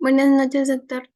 Buenas noches, doctor.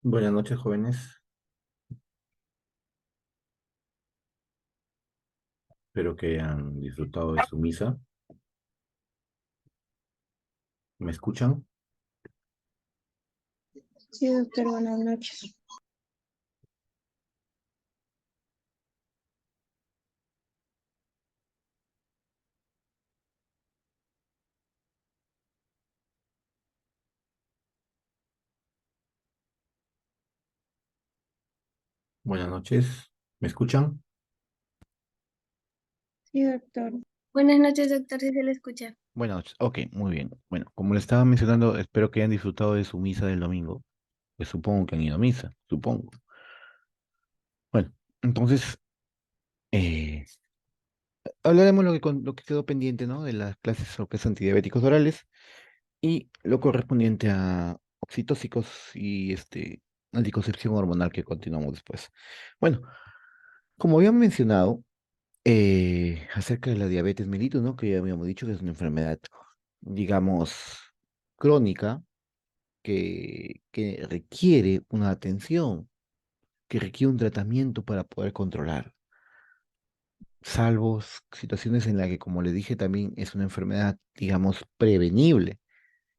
Buenas noches, jóvenes. Espero que hayan disfrutado de su misa. ¿Me escuchan? Sí, doctor, buenas noches. Buenas noches. ¿Me escuchan? Sí, doctor. Buenas noches, doctor, si se le escucha. Buenas noches. Ok, muy bien. Bueno, como le estaba mencionando, espero que hayan disfrutado de su misa del domingo. Pues supongo que han ido a misa, supongo. Bueno, entonces, eh, hablaremos lo que quedó pendiente, ¿no? De las clases o que es antidiabéticos orales y lo correspondiente a oxitóxicos y anticoncepción hormonal que continuamos después. Bueno, como habían mencionado, acerca de la diabetes mellitus, ¿no? Que ya habíamos dicho que es una enfermedad, digamos, crónica que requiere una atención, que requiere un tratamiento para poder controlar, salvo situaciones en las que, como le dije, también es una enfermedad, digamos, prevenible,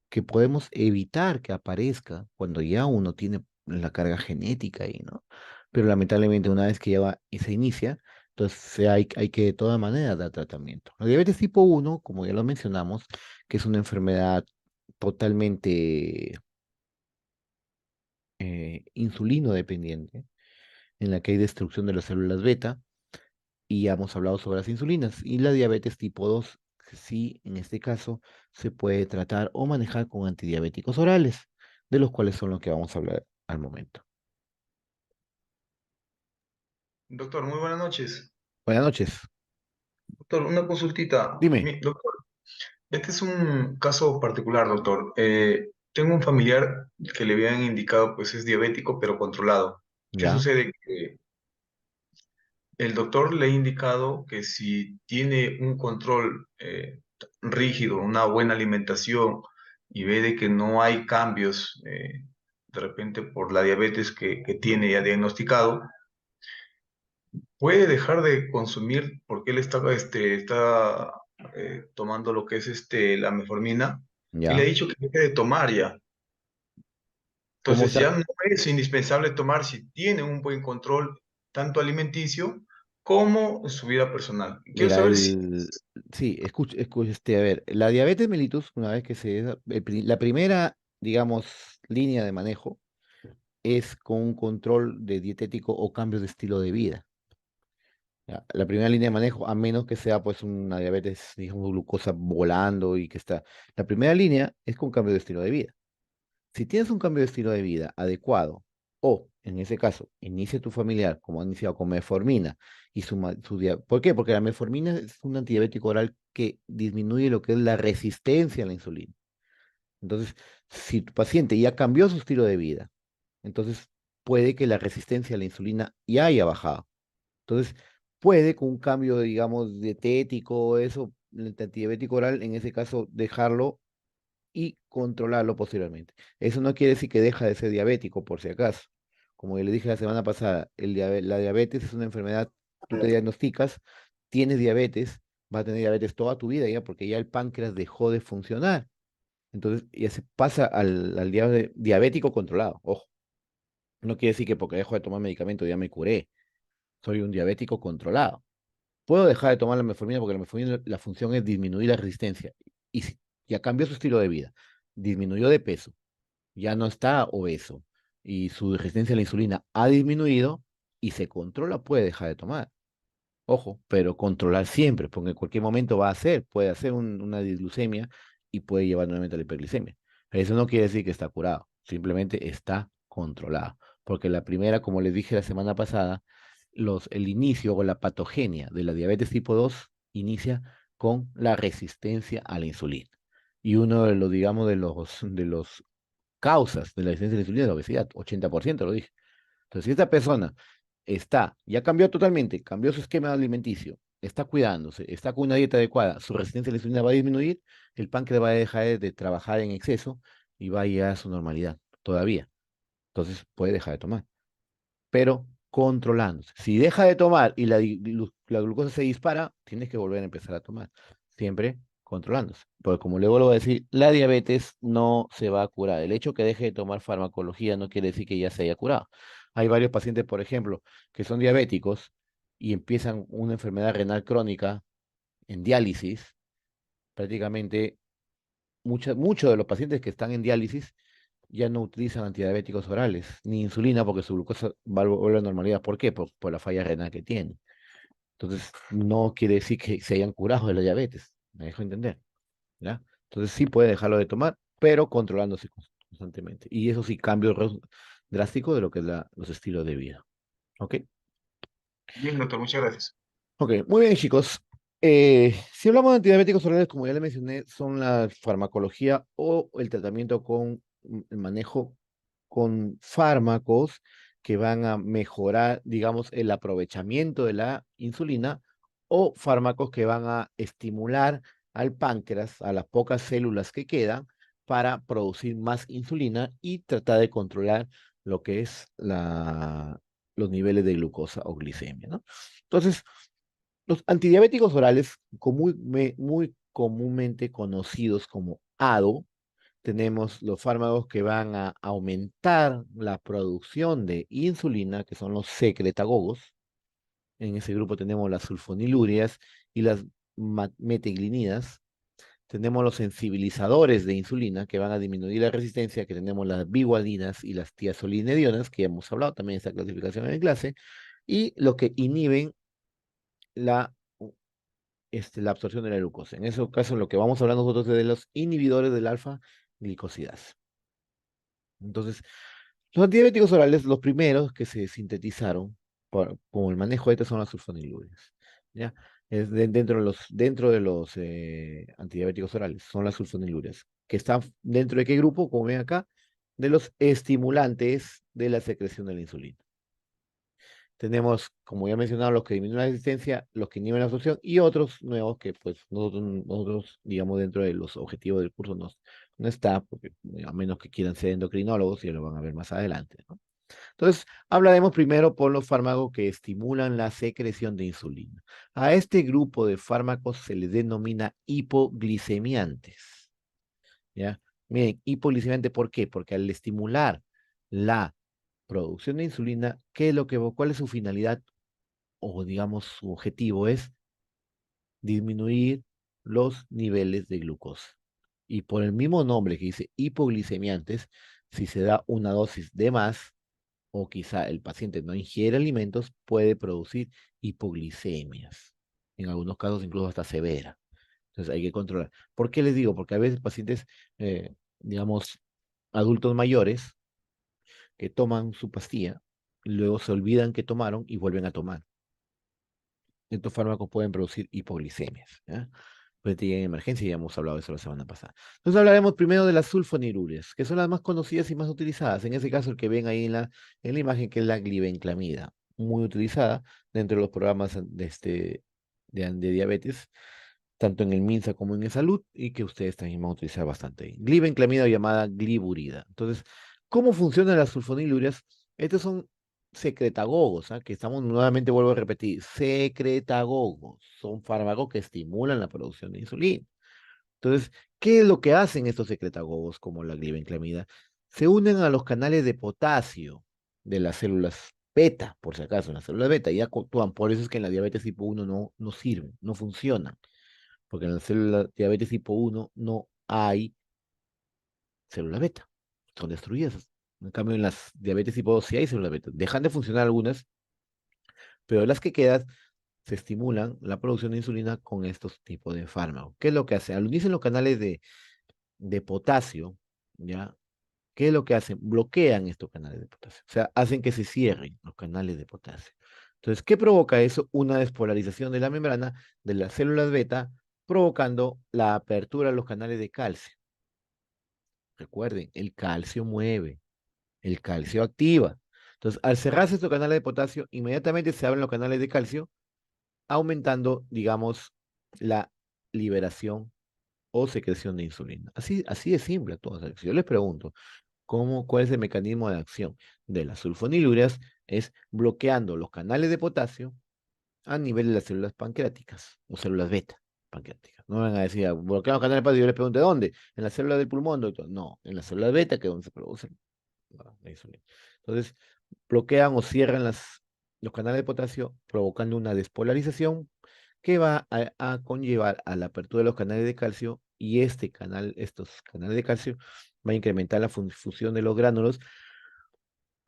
que podemos evitar que aparezca cuando ya uno tiene la carga genética ahí, ¿no? Pero lamentablemente una vez que y se inicia, entonces hay que de todas maneras dar tratamiento. La diabetes tipo uno, como ya lo mencionamos, que es una enfermedad totalmente insulino dependiente, en la que hay destrucción de las células beta, y ya hemos hablado sobre las insulinas. Y la diabetes tipo 2 que sí, en este caso, se puede tratar o manejar con antidiabéticos orales, de los cuales son los que vamos a hablar al momento. Doctor, muy buenas noches. Buenas noches. Doctor, una consultita. Dime, Doctor, este es un caso particular, doctor. Tengo un familiar que le habían indicado, pues es diabético, pero controlado. ¿Qué ¿ya? sucede? Que el doctor le ha indicado que si tiene un control rígido, una buena alimentación y ve de que no hay cambios, de repente por la diabetes que tiene ya diagnosticado, puede dejar de consumir porque él está tomando lo que es la metformina y le ha ¿Ya? dicho que deje de tomar ya. ¿Cómo Entonces está? ya no es indispensable tomar si tiene un buen control tanto alimenticio como su vida personal. Quiero Mira, saber si... sí, a ver, la diabetes mellitus, una vez que la primera, digamos, línea de manejo es con un control de dietético o cambios de estilo de vida. ¿Ya? La primera línea de manejo, a menos que sea pues una diabetes, digamos, glucosa volando y que está. La primera línea es con cambio de estilo de vida. Si tienes un cambio de estilo de vida adecuado, o en ese caso, inicia tu familiar, como ha iniciado con metformina, y ¿por qué? Porque la metformina es un antidiabético oral que disminuye lo que es la resistencia a la insulina. Entonces, si tu paciente ya cambió su estilo de vida, entonces puede que la resistencia a la insulina ya haya bajado. Entonces, puede con un cambio, digamos, dietético, eso, el antidiabético oral, en ese caso, dejarlo y controlarlo posteriormente. Eso no quiere decir que deja de ser diabético, por si acaso. Como yo le dije la semana pasada, la diabetes es una enfermedad, tú te diagnosticas, tienes diabetes, vas a tener diabetes toda tu vida ya, porque ya el páncreas dejó de funcionar. Entonces, ya se pasa al diabético controlado. Ojo, no quiere decir que porque dejo de tomar medicamento ya me curé. Soy un diabético controlado. Puedo dejar de tomar la metformina porque la metformina la función es disminuir la resistencia. Y si ya cambió su estilo de vida, disminuyó de peso, ya no está obeso y su resistencia a la insulina ha disminuido y se controla, puede dejar de tomar. Ojo, pero controlar siempre, porque en cualquier momento puede hacer una disglucemia y puede llevar nuevamente a la hiperglicemia. Eso no quiere decir que está curado, simplemente está controlado. Porque la primera, como les dije la semana pasada, el inicio o la patogenia de la diabetes tipo 2 inicia con la resistencia a la insulina. Y uno de los, digamos, de los causas de la resistencia a la insulina es la obesidad, 80% lo dije. Entonces, si esta persona ya cambió totalmente, cambió su esquema alimenticio, está cuidándose, está con una dieta adecuada, su resistencia a la insulina va a disminuir, el páncreas va a dejar de trabajar en exceso y va a llegar a su normalidad todavía. Entonces puede dejar de tomar. Pero controlándose. Si deja de tomar y la glucosa se dispara, tienes que volver a empezar a tomar, siempre controlándose. Porque como le vuelvo a decir, la diabetes no se va a curar. El hecho que deje de tomar farmacología no quiere decir que ya se haya curado. Hay varios pacientes, por ejemplo, que son diabéticos y empiezan una enfermedad renal crónica en diálisis. Prácticamente muchos de los pacientes que están en diálisis ya no utilizan antidiabéticos orales ni insulina porque su glucosa vuelve a la normalidad. ¿Por qué? Por la falla renal que tienen. Entonces, no quiere decir que se hayan curado de la diabetes. Me dejo entender. ¿Ya? Entonces, sí puede dejarlo de tomar, pero controlándose constantemente. Y eso sí, cambio drástico de lo que es los estilos de vida. ¿Ok? Bien, doctor, muchas gracias. Ok, muy bien, chicos. Si hablamos de antidiabéticos orales, como ya le mencioné, son la farmacología o el tratamiento con el manejo con fármacos que van a mejorar, digamos, el aprovechamiento de la insulina o fármacos que van a estimular al páncreas, a las pocas células que quedan, para producir más insulina y tratar de controlar lo que es los niveles de glucosa o glicemia, ¿no? Entonces, los antidiabéticos orales, muy comúnmente conocidos como ADO, tenemos los fármacos que van a aumentar la producción de insulina, que son los secretagogos. En ese grupo tenemos las sulfonilurias y las meteglinidas. Tenemos los sensibilizadores de insulina que van a disminuir la resistencia, que tenemos las biguaninas y las tiazolinedionas, que ya hemos hablado también de esta clasificación en clase, y lo que inhiben la la absorción de la glucosa. En ese caso, lo que vamos a hablar nosotros es de los inhibidores del alfa glicosidasa. Entonces, los antidiabéticos orales, los primeros que se sintetizaron como el manejo de estos son las sulfonilurias. ¿Ya? Dentro de los antidiabéticos orales, son las sulfonilurias, que están dentro de qué grupo, como ven acá, de los estimulantes de la secreción de la insulina. Tenemos, como ya mencionado, los que disminuyen la resistencia, los que inhiben la absorción y otros nuevos que pues nosotros digamos, dentro de los objetivos del curso no está, porque a menos que quieran ser endocrinólogos, y lo van a ver más adelante, ¿no? Entonces, hablaremos primero por los fármacos que estimulan la secreción de insulina. A este grupo de fármacos se les denomina hipoglicemiantes, ¿ya? Miren, hipoglicemiante, ¿por qué? Porque al estimular la producción de insulina, ¿cuál es su finalidad o digamos su objetivo es disminuir los niveles de glucosa? Y por el mismo nombre que dice hipoglicemiantes, si se da una dosis de más o quizá el paciente no ingiere alimentos, puede producir hipoglicemias. En algunos casos incluso hasta severa. Entonces hay que controlar. ¿Por qué les digo? Porque a veces pacientes, digamos, adultos mayores, que toman su pastilla, luego se olvidan que tomaron y vuelven a tomar. Estos fármacos pueden producir hipoglicemias, ¿ya? Pues en emergencia, ya hemos hablado de eso la semana pasada. Entonces hablaremos primero de las sulfonilurias, que son las más conocidas y más utilizadas. En ese caso, el que ven ahí en la imagen, que es la glibenclamida, muy utilizada dentro de los programas de diabetes, tanto en el MINSA como en el Salud, y que ustedes también van a utilizar bastante ahí. Glibenclamida o llamada gliburida. Entonces, ¿cómo funcionan las sulfonilurias? Estos son secretagogos, ¿ah? Que estamos, nuevamente vuelvo a repetir, secretagogos, son fármacos que estimulan la producción de insulina. Entonces, ¿qué es lo que hacen estos secretagogos como la glibenclamida? Se unen a los canales de potasio de las células beta, por si acaso, las células beta, y actúan, por eso es que en la diabetes tipo 1 no sirven, no funcionan, porque en la célula diabetes tipo 1 no hay células beta, son destruidas. En cambio, en las diabetes tipo 2 sí hay células beta. Dejan de funcionar algunas, pero las que quedan se estimulan la producción de insulina con estos tipos de fármacos. ¿Qué es lo que hace? Al unirse los canales de potasio, ¿ya? ¿Qué es lo que hacen? Bloquean estos canales de potasio. O sea, hacen que se cierren los canales de potasio. Entonces, ¿qué provoca eso? Una despolarización de la membrana de las células beta, provocando la apertura de los canales de calcio. Recuerden, el calcio mueve, el calcio activa. Entonces, al cerrarse estos canales de potasio, inmediatamente se abren los canales de calcio, aumentando, digamos, la liberación o secreción de insulina. Así de simple todo. Si yo les pregunto, ¿cuál es el mecanismo de acción de las sulfonilurias? es bloqueando los canales de potasio a nivel de las células pancreáticas o células beta pancreáticas. No van a decir, bloquear los canales de potasio, yo les pregunto, ¿dónde? ¿En las células del pulmón, doctor? No, en las células beta, que es donde se producen la insulina. Entonces, bloquean o cierran los canales de potasio, provocando una despolarización que va a conllevar a la apertura de los canales de calcio, y estos canales de calcio van a incrementar la fusión de los gránulos,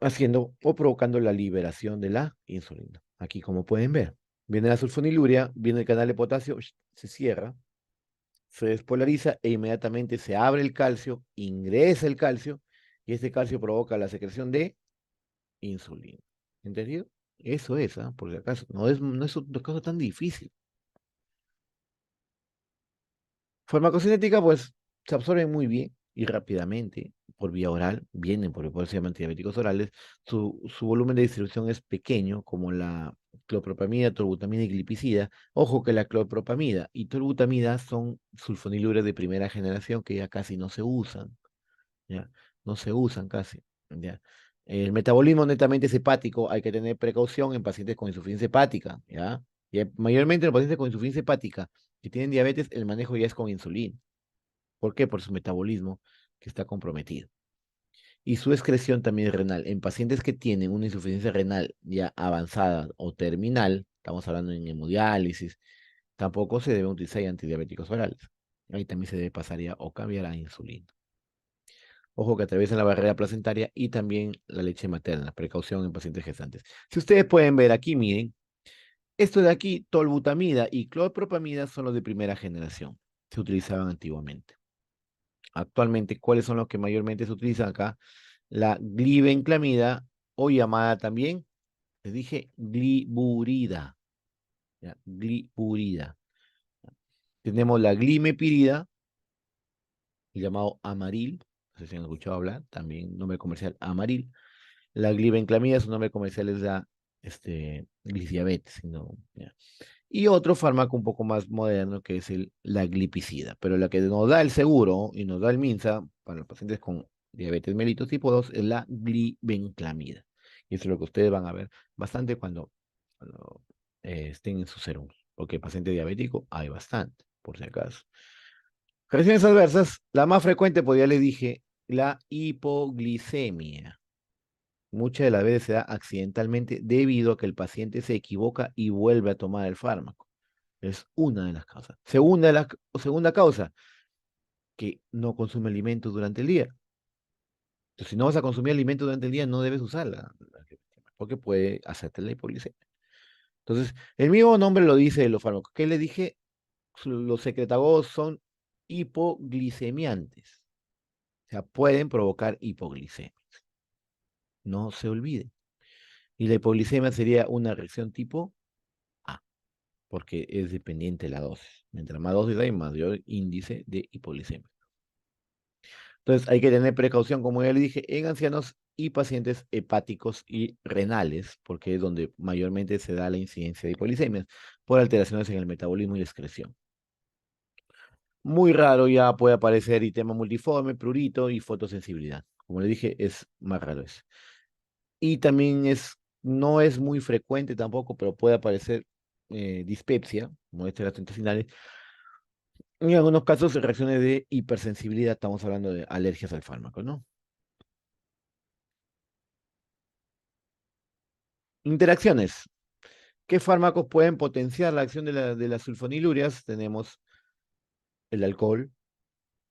haciendo o provocando la liberación de la insulina. Aquí, como pueden ver, viene la sulfoniluria, viene el canal de potasio, se cierra, se despolariza e inmediatamente se abre el calcio, ingresa el calcio, y este calcio provoca la secreción de insulina. ¿Entendido? Eso es, ¿ah? Porque acaso no es una cosa tan difícil. Farmacocinética, pues, se absorben muy bien y rápidamente por vía oral, vienen por ser antidiabéticos orales. Su volumen de distribución es pequeño, como la clopropamida, tolbutamida y glipizida. Ojo que la clopropamida y tolbutamida son sulfonilureas de primera generación que ya casi no se usan, ¿ya? No se usan casi, ¿ya? El metabolismo netamente es hepático, hay que tener precaución en pacientes con insuficiencia hepática, ¿ya? Mayormente en los pacientes con insuficiencia hepática que tienen diabetes, el manejo ya es con insulina. ¿Por qué? Por su metabolismo que está comprometido. Y su excreción también es renal. En pacientes que tienen una insuficiencia renal ya avanzada o terminal, estamos hablando en hemodiálisis, tampoco se deben utilizar antidiabéticos orales. Ahí también se debe pasar ya o cambiar a insulina. Ojo que atraviesan la barrera placentaria y también la leche materna. Precaución en pacientes gestantes. Si ustedes pueden ver aquí, miren, esto de aquí, tolbutamida y clopropamida son los de primera generación. Se utilizaban antiguamente. Actualmente, ¿cuáles son los que mayormente se utilizan acá? La glibenclamida, o llamada también, les dije, gliburida. ¿Ya? Gliburida. Tenemos la glimepirida, llamado Amaril, no sé si han escuchado hablar, también nombre comercial Amaril. La glibenclamida, su nombre comercial es la gliciabetes. ¿Ya? Y otro fármaco un poco más moderno que es la glipizida, pero la que nos da el seguro y nos da el MINSA para los pacientes con diabetes mellitus tipo 2 es la glibenclamida. Y eso es lo que ustedes van a ver bastante cuando estén en su serum, porque paciente diabético hay bastante, por si acaso. Reacciones adversas, la más frecuente, pues ya les dije, la hipoglicemia. Muchas de las veces se da accidentalmente debido a que el paciente se equivoca y vuelve a tomar el fármaco. Es una de las causas. Segunda causa, que no consume alimentos durante el día. Entonces, si no vas a consumir alimentos durante el día, no debes usarla, porque puede hacerte la hipoglicemia. Entonces, el mismo nombre lo dice de los fármacos. ¿Qué le dije? Los secretagos son hipoglicemiantes. O sea, pueden provocar hipoglicemia. No se olvide. Y la hipoglicemia sería una reacción tipo A, porque es dependiente de la dosis. Mientras más dosis hay, mayor índice de hipoglicemia. Entonces hay que tener precaución, como ya le dije, en ancianos y pacientes hepáticos y renales, porque es donde mayormente se da la incidencia de hipoglicemias, por alteraciones en el metabolismo y la excreción. Muy raro ya puede aparecer eritema multiforme, prurito y fotosensibilidad. Como le dije, es más raro eso. Y también no es muy frecuente tampoco, pero puede aparecer dispepsia, molestias gastrointestinales. En algunos casos, reacciones de hipersensibilidad, estamos hablando de alergias al fármaco, ¿no? Interacciones. ¿Qué fármacos pueden potenciar la acción de las sulfonilurias? Tenemos el alcohol,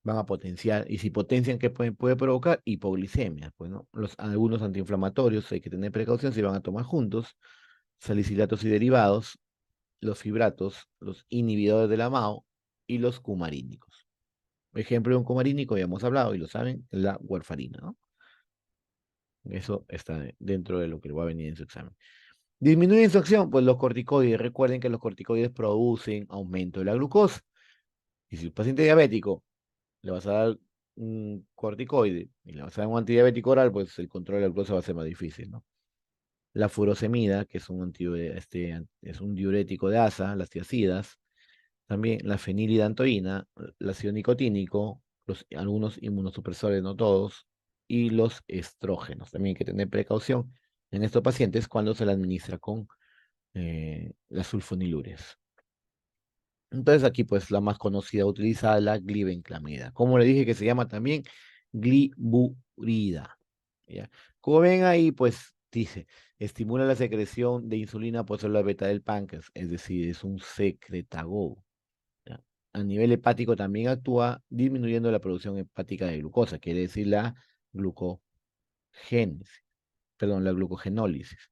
van a potenciar, y si potencian, ¿qué puede provocar? Hipoglicemia. Pues, ¿no? Algunos antiinflamatorios, hay que tener precaución si van a tomar juntos, salicilatos y derivados, los fibratos, los inhibidores de la MAO y los cumarínicos. Ejemplo de un cumarínico, ya hemos hablado y lo saben, la warfarina, ¿no? Eso está dentro de lo que va a venir en su examen. Disminuyen su acción, pues los corticoides. Recuerden que los corticoides producen aumento de la glucosa. Y si un paciente diabético le vas a dar un corticoide y le vas a dar un antidiabético oral, pues el control de la glucosa va a ser más difícil, ¿no? La furosemida, que es es un diurético de asa, las tiacidas, también la fenilidantoína, el ácido nicotínico, algunos inmunosupresores, no todos, y los estrógenos. También hay que tener precaución en estos pacientes cuando se la administra con las sulfonilurias. Entonces aquí pues la más conocida utilizada la glibenclamida. Como le dije que se llama también gliburida. ¿Ya? Como ven ahí pues dice, estimula la secreción de insulina por células beta del páncreas, es decir, es un secretagogo. ¿Ya? A nivel hepático también actúa disminuyendo la producción hepática de glucosa, quiere decir la glucogénesis, perdón, la glucogenólisis.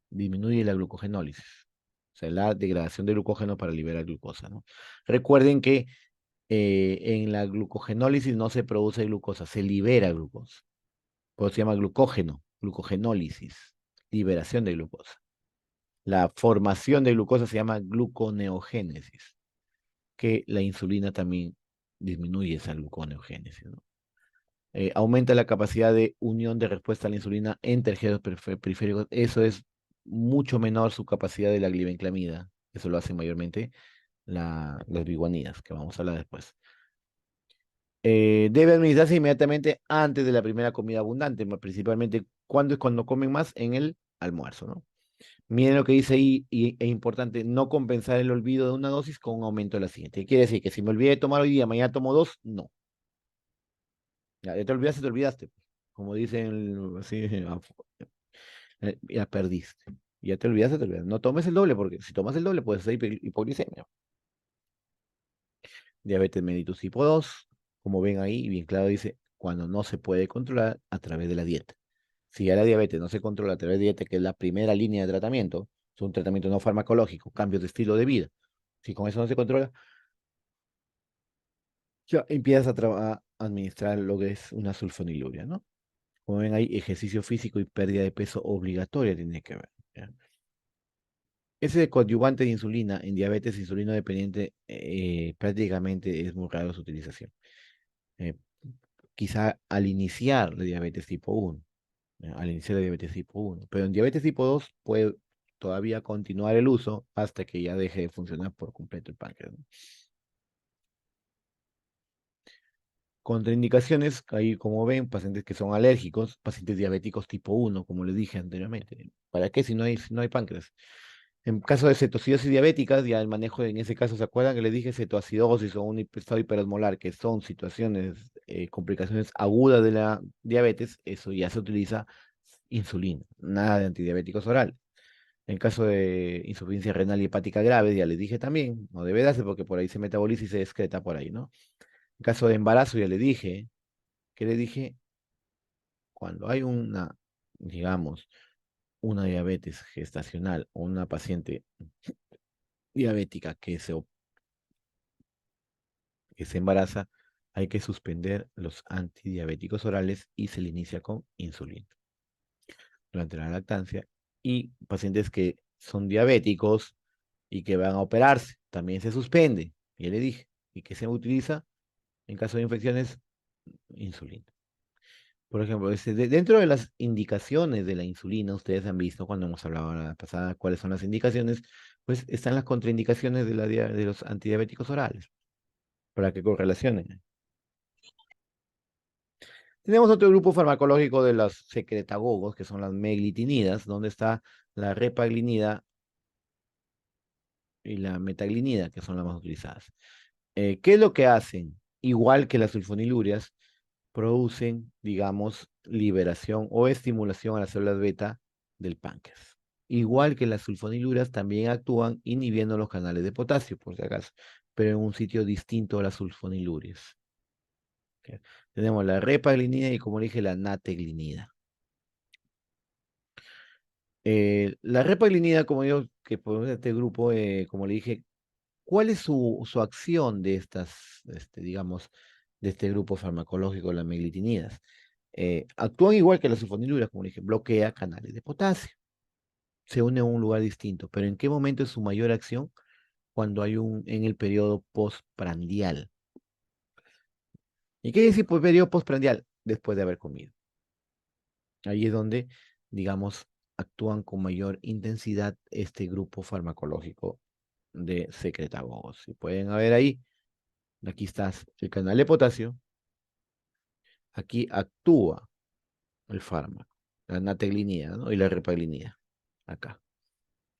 Disminuye la glucogenólisis, o sea, la degradación de glucógeno para liberar glucosa, ¿no? Recuerden que en la glucogenólisis no se produce glucosa, se libera glucosa. Por eso se llama glucógeno, glucogenólisis, liberación de glucosa. La formación de glucosa se llama gluconeogénesis, que la insulina también disminuye esa gluconeogénesis, ¿no? Aumenta la capacidad de unión de respuesta a la insulina en tejidos periféricos. Eso es mucho menor su capacidad de la glibenclamida. Eso lo hacen mayormente las biguanidas, que vamos a hablar después. Debe administrarse inmediatamente antes de la primera comida abundante, principalmente cuando es cuando comen más en el almuerzo, ¿no? Miren lo que dice ahí, y es importante no compensar el olvido de una dosis con un aumento de la siguiente. Quiere decir que si me olvidé de tomar hoy día, mañana tomo dos, no. Ya te olvidaste, te olvidaste. Como dicen así, ya perdiste. Ya te olvidaste, te olvidaste. No tomes el doble, porque si tomas el doble puedes hacer hipoglicemia. Diabetes mellitus tipo 2, como ven ahí, bien claro dice, cuando no se puede controlar a través de la dieta. Si ya la diabetes no se controla a través de dieta, que es la primera línea de tratamiento, es un tratamiento no farmacológico, cambios de estilo de vida. Si con eso no se controla, ya empiezas a administrar lo que es una sulfoniluria, ¿no? Como ven ahí, ejercicio físico y pérdida de peso obligatoria tiene que ver. ¿Ya? Ese coadyuvante de insulina en diabetes insulino dependiente prácticamente es muy raro su utilización. Eh, Quizá al iniciar la diabetes tipo 1, ¿ya? Al iniciar la diabetes tipo 1, pero en diabetes tipo 2 puede todavía continuar el uso hasta que ya deje de funcionar por completo el páncreas, ¿no? Contraindicaciones, ahí como ven, pacientes que son alérgicos, pacientes diabéticos tipo 1, como les dije anteriormente. ¿Para qué si no hay páncreas? En caso de cetocidosis diabética, ya el manejo en ese caso, ¿se acuerdan que les dije cetoacidosis o un estado hiperosmolar, que son situaciones, complicaciones agudas de la diabetes? Eso ya se utiliza insulina, nada de antidiabéticos oral. En caso de insuficiencia renal y hepática grave, ya les dije también, no debe darse porque por ahí se metaboliza y se excreta por ahí, ¿no? En caso de embarazo, ya le dije, ¿qué le dije? Cuando hay una, digamos, una diabetes gestacional o una paciente diabética que se embaraza, hay que suspender los antidiabéticos orales y se le inicia con insulina durante la lactancia. Y pacientes que son diabéticos y que van a operarse, también se suspende, ya le dije. ¿Y que se utiliza en caso de infecciones? Insulina. Por ejemplo, dentro de las indicaciones de la insulina, ustedes han visto cuando hemos hablado la pasada cuáles son las indicaciones, pues están las contraindicaciones de los antidiabéticos orales, para que correlacionen. Tenemos otro grupo farmacológico de los secretagogos, que son las meglitinidas, donde está la repaglinida y la metaglinida, que son las más utilizadas. ¿Qué es lo que hacen? Igual que las sulfonilurias, producen, digamos, liberación o estimulación a las células beta del páncreas. Igual que las sulfoniluras, también actúan inhibiendo los canales de potasio, por si acaso, pero en un sitio distinto a las sulfonilurias. ¿Ok? Tenemos la repaglinida y, como dije, la nateglinida. La repaglinida, como digo, que por este grupo, como le dije, ¿cuál es su acción de estas, digamos, de este grupo farmacológico, las meglitinidas? Actúan igual que las sulfoniluras, como dije, bloquea canales de potasio. Se une a un lugar distinto, pero ¿en qué momento es su mayor acción? Cuando hay en el periodo postprandial. ¿Y qué decir por periodo postprandial? Después de haber comido. Ahí es donde, digamos, actúan con mayor intensidad este grupo farmacológico de secretagogos. Si pueden ver ahí, aquí está el canal de potasio, aquí actúa el fármaco. la nateglinida, ¿no? Y la repaglinida, acá.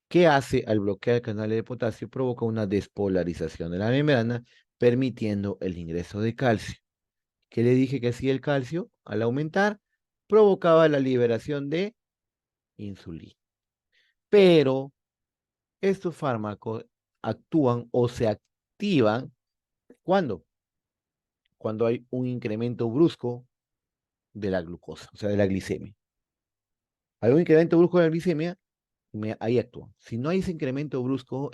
¿Qué hace al bloquear canales de potasio? Provoca una despolarización de la membrana, permitiendo el ingreso de calcio. ¿Qué le dije que hacía el calcio? Al aumentar, provocaba la liberación de insulina. Pero estos fármacos actúan o se activan ¿cuándo? Cuando hay un incremento brusco de la glucosa, o sea, de la glicemia. Hay un incremento brusco de la glicemia, ahí actúan. Si no hay ese incremento brusco,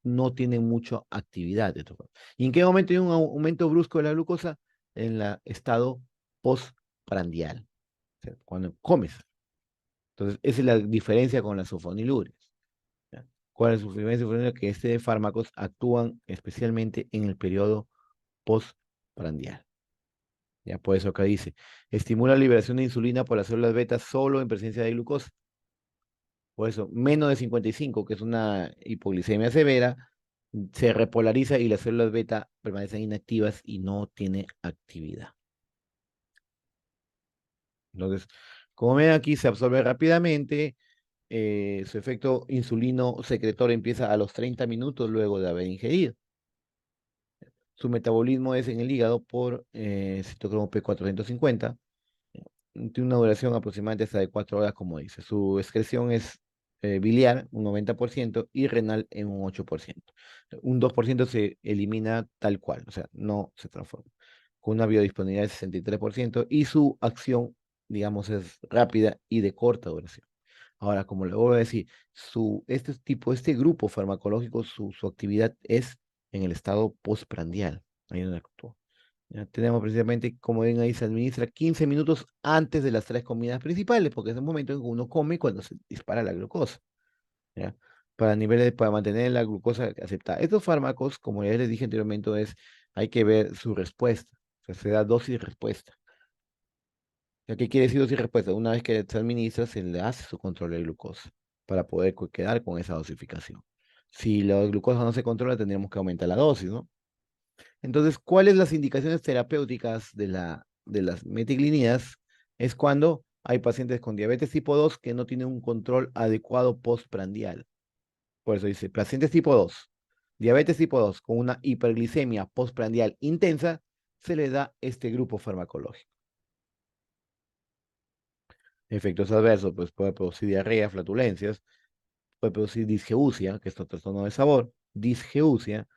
no tiene mucha actividad de estos. ¿Y en qué momento hay un aumento brusco de la glucosa? En el estado postprandial, o sea, cuando comes. Entonces, esa es la diferencia con las sulfonilureas. ¿Ya? ¿Cuál es la diferencia? Que este fármacos actúan especialmente en el periodo postprandial. Ya por eso acá dice, estimula la liberación de insulina por las células beta solo en presencia de glucosa. Por eso, menos de 55, que es una hipoglicemia severa, se repolariza y las células beta permanecen inactivas y no tiene actividad. Entonces, como ven aquí, se absorbe rápidamente, su efecto insulino secretor empieza a los 30 minutos luego de haber ingerido. Su metabolismo es en el hígado por citocromo P450. Tiene una duración aproximadamente hasta de 4 horas, como dice. Su excreción es biliar, un 90%, y renal en un 8%. Un 2% se elimina tal cual, o sea, no se transforma. Con una biodisponibilidad de 63% y su acción, digamos, es rápida y de corta duración. Ahora, como le voy a decir, este grupo farmacológico, su actividad es en el estado postprandial. Ahí donde actúa. Ya tenemos precisamente, como ven ahí, se administra 15 minutos antes de las 3 comidas principales, porque es el momento en que uno come cuando se dispara la glucosa, ¿ya? Para mantener la glucosa aceptada. Estos fármacos, como ya les dije anteriormente, hay que ver su respuesta. O sea, se da dosis respuesta. ¿Ya qué quiere decir dosis respuesta? Una vez que se administra, se le hace su control de glucosa para poder quedar con esa dosificación. Si la glucosa no se controla, tendríamos que aumentar la dosis, ¿no? Entonces, ¿cuáles las indicaciones terapéuticas de las metiglinidas? Es cuando hay pacientes con diabetes tipo 2 que no tienen un control adecuado postprandial. Por eso dice, pacientes tipo 2, diabetes tipo 2 con una hiperglicemia postprandial intensa, se le da este grupo farmacológico. Efectos adversos, pues puede producir diarrea, flatulencias, puede producir disgeusia, que es otro trastorno de sabor, disgeusia,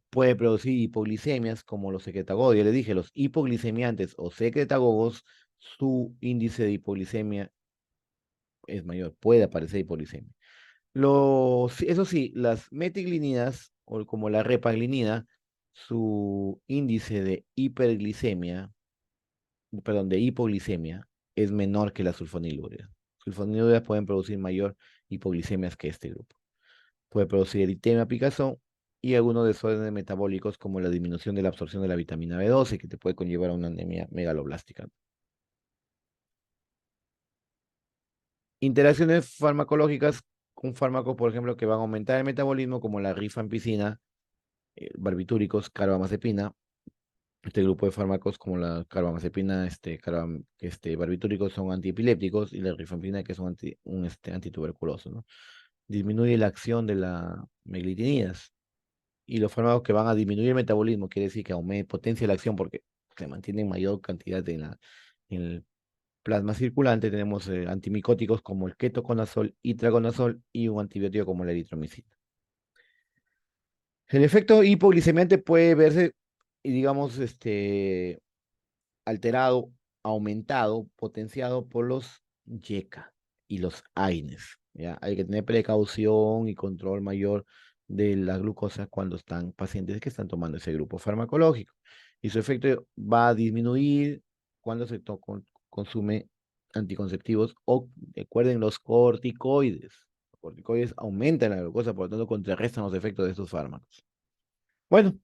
puede producir hipoglicemias como los secretagogos. Ya les dije, los hipoglicemiantes o secretagogos, su índice de hipoglicemia es mayor, puede aparecer hipoglicemia. Eso sí, las metiglinidas, o como la repaglinida, su índice de hiperglicemia, perdón, de hipoglicemia, es menor que la sulfonilurea. Sulfonilureas pueden producir mayor hipoglicemias que este grupo. Puede producir eritema, picazón y algunos desórdenes metabólicos como la disminución de la absorción de la vitamina B12, que te puede conllevar a una anemia megaloblástica. Interacciones farmacológicas con fármacos, por ejemplo, que van a aumentar el metabolismo, como la rifampicina, barbitúricos, carbamazepina. Este grupo de fármacos, como la carbamazepina, barbitúricos, son antiepilépticos, y la rifampicina, que son antituberculoso, ¿no? Disminuye la acción de las meglitinidas. Y los fármacos que van a disminuir el metabolismo, quiere decir que potencia la acción porque se mantiene en mayor cantidad en el plasma circulante. Tenemos antimicóticos como el ketoconazol, itraconazol y un antibiótico como la eritromicina. El efecto hipoglicemiante puede verse, y digamos, alterado, aumentado, potenciado por los YECA y los AINES. ¿Ya? Hay que tener precaución y control mayor de la glucosa cuando están pacientes que están tomando ese grupo farmacológico. Y su efecto va a disminuir cuando se consume anticonceptivos o, recuerden, los corticoides. Los corticoides aumentan la glucosa, por lo tanto, contrarrestan los efectos de estos fármacos. Bueno,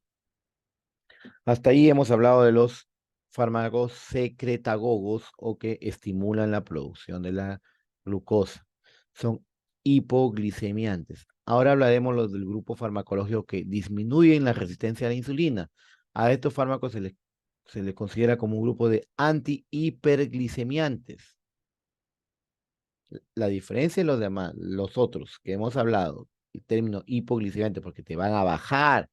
hasta ahí hemos hablado de los fármacos secretagogos o que estimulan la producción de la glucosa. Son hipoglicemiantes. Ahora hablaremos los del grupo farmacológico que disminuyen la resistencia a la insulina. A estos fármacos se les considera como un grupo de antihiperglicemiantes. La diferencia de los demás, los otros que hemos hablado, el término hipoglicemiante, porque te van a bajar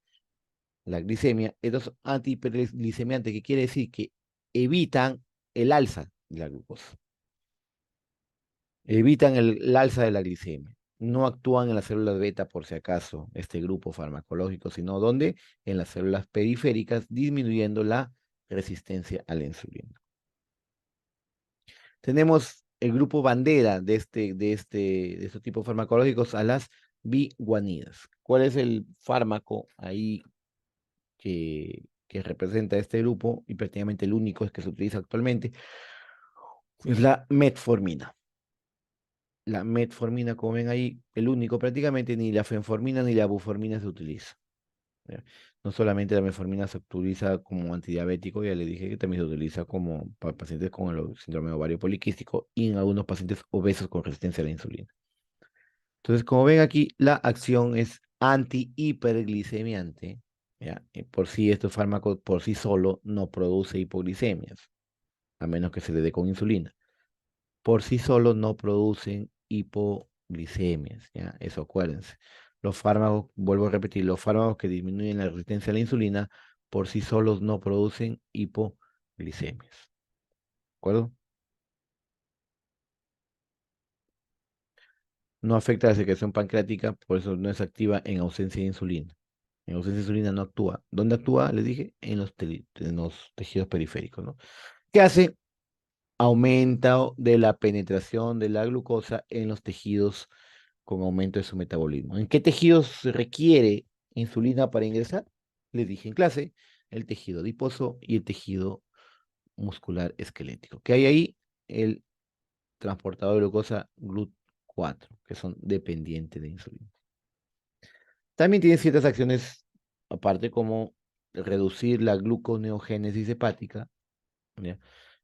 la glicemia, estos antihiperglicemiantes, que quiere decir que evitan el alza de la glucosa, evitan el alza de la glicemia. No actúan en las células beta, por si acaso, este grupo farmacológico, sino donde en las células periféricas, disminuyendo la resistencia a la insulina. Tenemos el grupo bandera de estos tipos farmacológicos, a las biguanidas. ¿Cuál es el fármaco ahí que representa este grupo? Y prácticamente el único es que se utiliza actualmente, es la metformina. La metformina, como ven ahí, el único prácticamente, ni la fenformina ni la buformina se utiliza. ¿Ya? No solamente la metformina se utiliza como antidiabético, ya le dije que también se utiliza como para pacientes con el síndrome de ovario poliquístico y en algunos pacientes obesos con resistencia a la insulina. Entonces, como ven aquí, la acción es antihiperglicemiante. ¿Ya? Por sí, estos fármacos por sí solo no produce hipoglicemias, a menos que se le dé con insulina. Por sí solos no producen hipoglicemias, ¿ya? Eso acuérdense. Los fármacos, vuelvo a repetir, los fármacos que disminuyen la resistencia a la insulina por sí solos no producen hipoglicemias. ¿De acuerdo? No afecta la secreción pancreática, por eso no es activa en ausencia de insulina. En ausencia de insulina no actúa. ¿Dónde actúa? Les dije, en los tejidos periféricos, ¿no? ¿Qué hace? Aumento de la penetración de la glucosa en los tejidos con aumento de su metabolismo. ¿En qué tejidos se requiere insulina para ingresar? Les dije en clase, el tejido adiposo y el tejido muscular esquelético. ¿Qué hay ahí? El transportador de glucosa GLUT4, que son dependientes de insulina. También tiene ciertas acciones aparte, como reducir la gluconeogénesis hepática, ¿ya?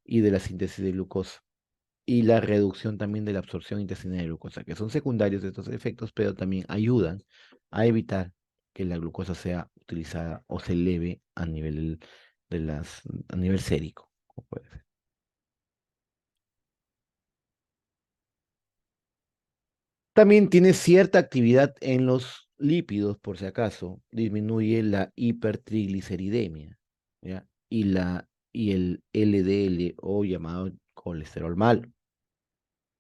Y de la síntesis de glucosa, y la reducción también de la absorción intestinal de glucosa, que son secundarios de estos efectos, pero también ayudan a evitar que la glucosa sea utilizada o se eleve a nivel a nivel sérico, como puede ser. También tiene cierta actividad en los lípidos, por si acaso, disminuye la hipertrigliceridemia, ¿ya? Y el LDL, o llamado colesterol malo,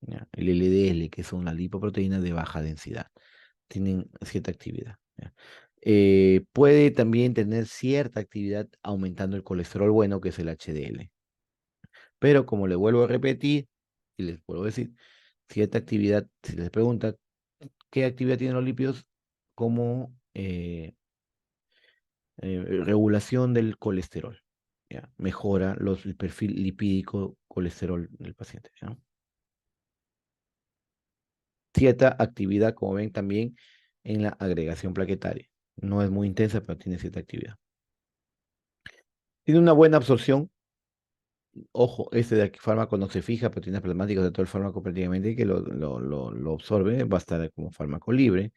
¿ya? El LDL, que son las lipoproteínas de baja densidad, tienen cierta actividad, ¿ya? Puede también tener cierta actividad aumentando el colesterol bueno, que es el HDL. Pero como le vuelvo a repetir, y les vuelvo a decir, cierta actividad, si les pregunta qué actividad tienen los lípidos, como regulación del colesterol, ¿ya? Mejora el perfil lipídico colesterol del paciente, ¿ya? Cierta actividad, como ven, también en la agregación plaquetaria. No es muy intensa, pero tiene cierta actividad. Tiene una buena absorción. Ojo, este de aquí fármaco no se fija, pero tiene plasmáticos de todo el fármaco prácticamente que lo absorbe, va a estar como fármaco libre.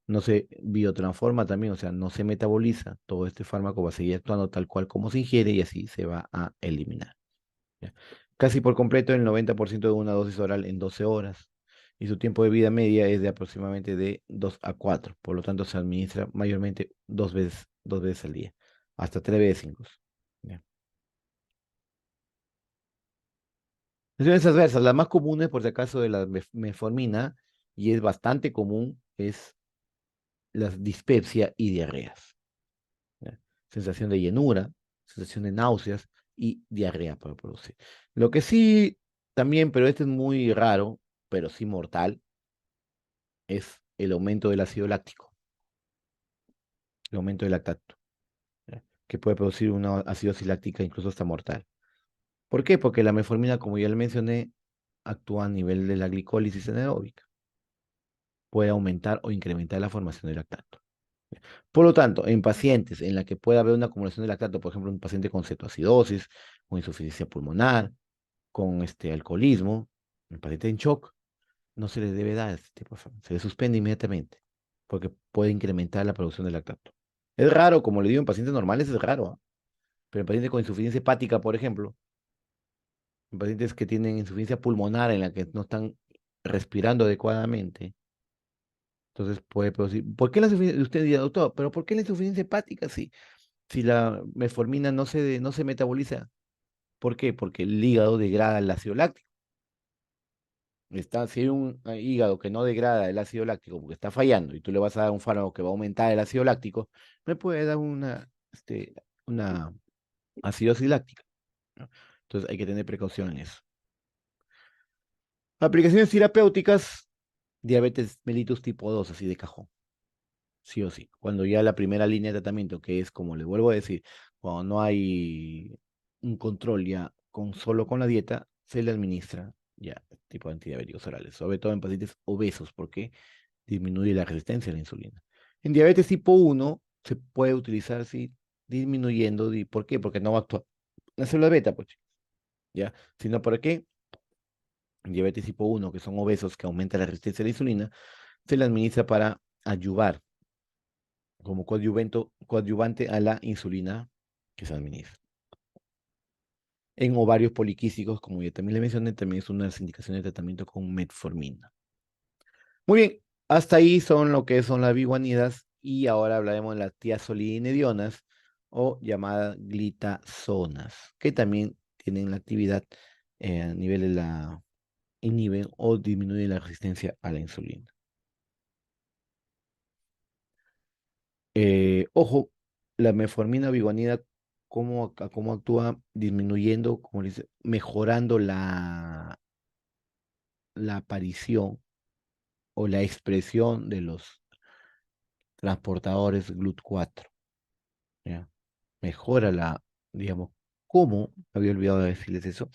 No se biotransforma también, o sea, no se metaboliza. Todo este fármaco va a seguir actuando tal cual como se ingiere y así se va a eliminar, ¿ya? Casi por completo el 90% de una dosis oral en 12 horas. Y su tiempo de vida media es de aproximadamente de 2 a 4. Por lo tanto, se administra mayormente dos veces al día, hasta 3 veces incluso, ¿ya? Lesiones adversas, las más comunes, por si acaso, de la metformina, y es bastante común, es la dispepsia y diarreas, ¿ya? Sensación de llenura, sensación de náuseas y diarrea puede producir. Lo que sí, también, pero este es muy raro, pero sí mortal, es el aumento del ácido láctico, el aumento del lactato, ¿ya? Que puede producir una acidosis láctica incluso hasta mortal. ¿Por qué? Porque la metformina, como ya le mencioné, actúa a nivel de la glicólisis anaeróbica. Puede aumentar o incrementar la formación de lactato. Por lo tanto, en pacientes en la que pueda haber una acumulación de lactato, por ejemplo, un paciente con cetoacidosis, con insuficiencia pulmonar, con alcoholismo, un paciente en shock, no se le debe dar este tipo de fármaco. Se le suspende inmediatamente porque puede incrementar la producción de lactato. Es raro, como le digo, en pacientes normales es raro, ¿ah? Pero en pacientes con insuficiencia hepática, por ejemplo, en pacientes que tienen insuficiencia pulmonar en la que no están respirando adecuadamente, entonces puede producir. ¿Por qué la insuficiencia? Usted dirá, doctor, pero ¿por qué la insuficiencia hepática si la metformina no se metaboliza? ¿Por qué? Porque el hígado degrada el ácido láctico. Si hay un hígado que no degrada el ácido láctico porque está fallando y tú le vas a dar un fármaco que va a aumentar el ácido láctico, me puede dar una acidosis láctica, ¿no? Entonces hay que tener precaución en eso. Aplicaciones terapéuticas, diabetes mellitus tipo 2, así de cajón, sí o sí. Cuando ya la primera línea de tratamiento, que es como le vuelvo a decir, cuando no hay un control ya solo con la dieta, se le administra ya tipo antidiabéticos orales, sobre todo en pacientes obesos, porque disminuye la resistencia a la insulina. En diabetes tipo 1 se puede utilizar, sí, disminuyendo. ¿Por qué? Porque no va a actuar la célula beta, pues, ¿ya? Sino para qué. En diabetes tipo 1, que son obesos, que aumenta la resistencia a la insulina, se le administra para ayudar como coadyuvante a la insulina que se administra. En ovarios poliquísticos, como ya también le mencioné, también es una de las indicaciones de tratamiento con metformina. Muy bien, hasta ahí son lo que son las biguanidas y ahora hablaremos de las tiazolidinedionas o llamadas glitazonas, que también tienen la actividad a nivel de la inhiben o disminuyen la resistencia a la insulina. Ojo, la metformina biguanida, ¿cómo actúa? Disminuyendo, como dice, mejorando la aparición o la expresión de los transportadores GLUT4, ¿ya? Mejora digamos, ¿cómo? Había olvidado de decirles eso.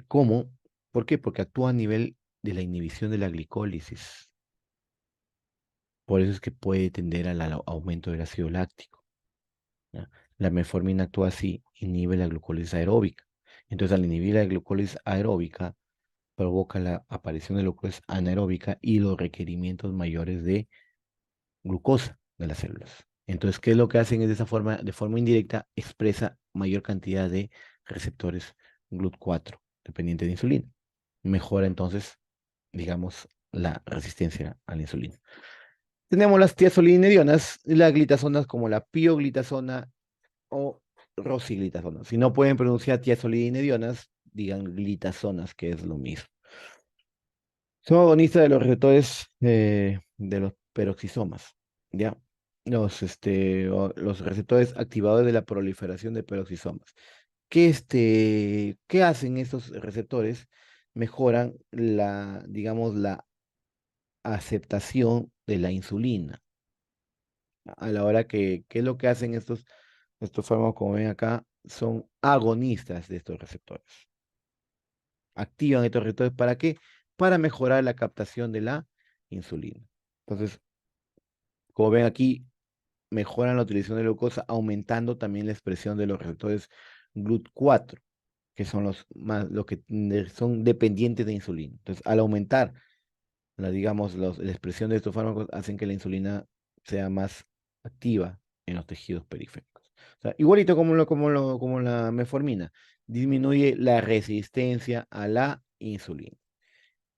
¿Cómo? ¿Por qué? Porque actúa a nivel de la inhibición de la glicólisis. Por eso es que puede tender al aumento del ácido láctico, ¿ya? La metformina actúa así, inhibe la glucólisis aeróbica. Entonces, al inhibir la glucólisis aeróbica, provoca la aparición de glucólisis anaeróbica y los requerimientos mayores de glucosa de las células. Entonces, ¿qué es lo que hacen? Es de forma indirecta, expresa mayor cantidad de receptores GLUT4 dependientes de insulina. Mejora entonces, digamos, la resistencia a la insulina. Tenemos las tiazolinedionas y las glitazonas como la pioglitazona o rosiglitazona. Si no pueden pronunciar tiazolinedionas, digan glitazonas, que es lo mismo. Son agonistas de los receptores de los peroxisomas, ¿ya? Los receptores activadores de la proliferación de peroxisomas. ¿Qué hacen estos receptores? Mejoran digamos, la aceptación de la insulina. A la hora ¿qué es lo que hacen estos fármacos, como ven acá? Son agonistas de estos receptores. Activan estos receptores, ¿para qué? Para mejorar la captación de la insulina. Entonces, como ven aquí, mejoran la utilización de glucosa, aumentando también la expresión de los receptores GLUT4, que son los que son dependientes de insulina. Entonces, al aumentar la expresión de estos fármacos, hacen que la insulina sea más activa en los tejidos periféricos. O sea, igualito como la metformina, disminuye la resistencia a la insulina.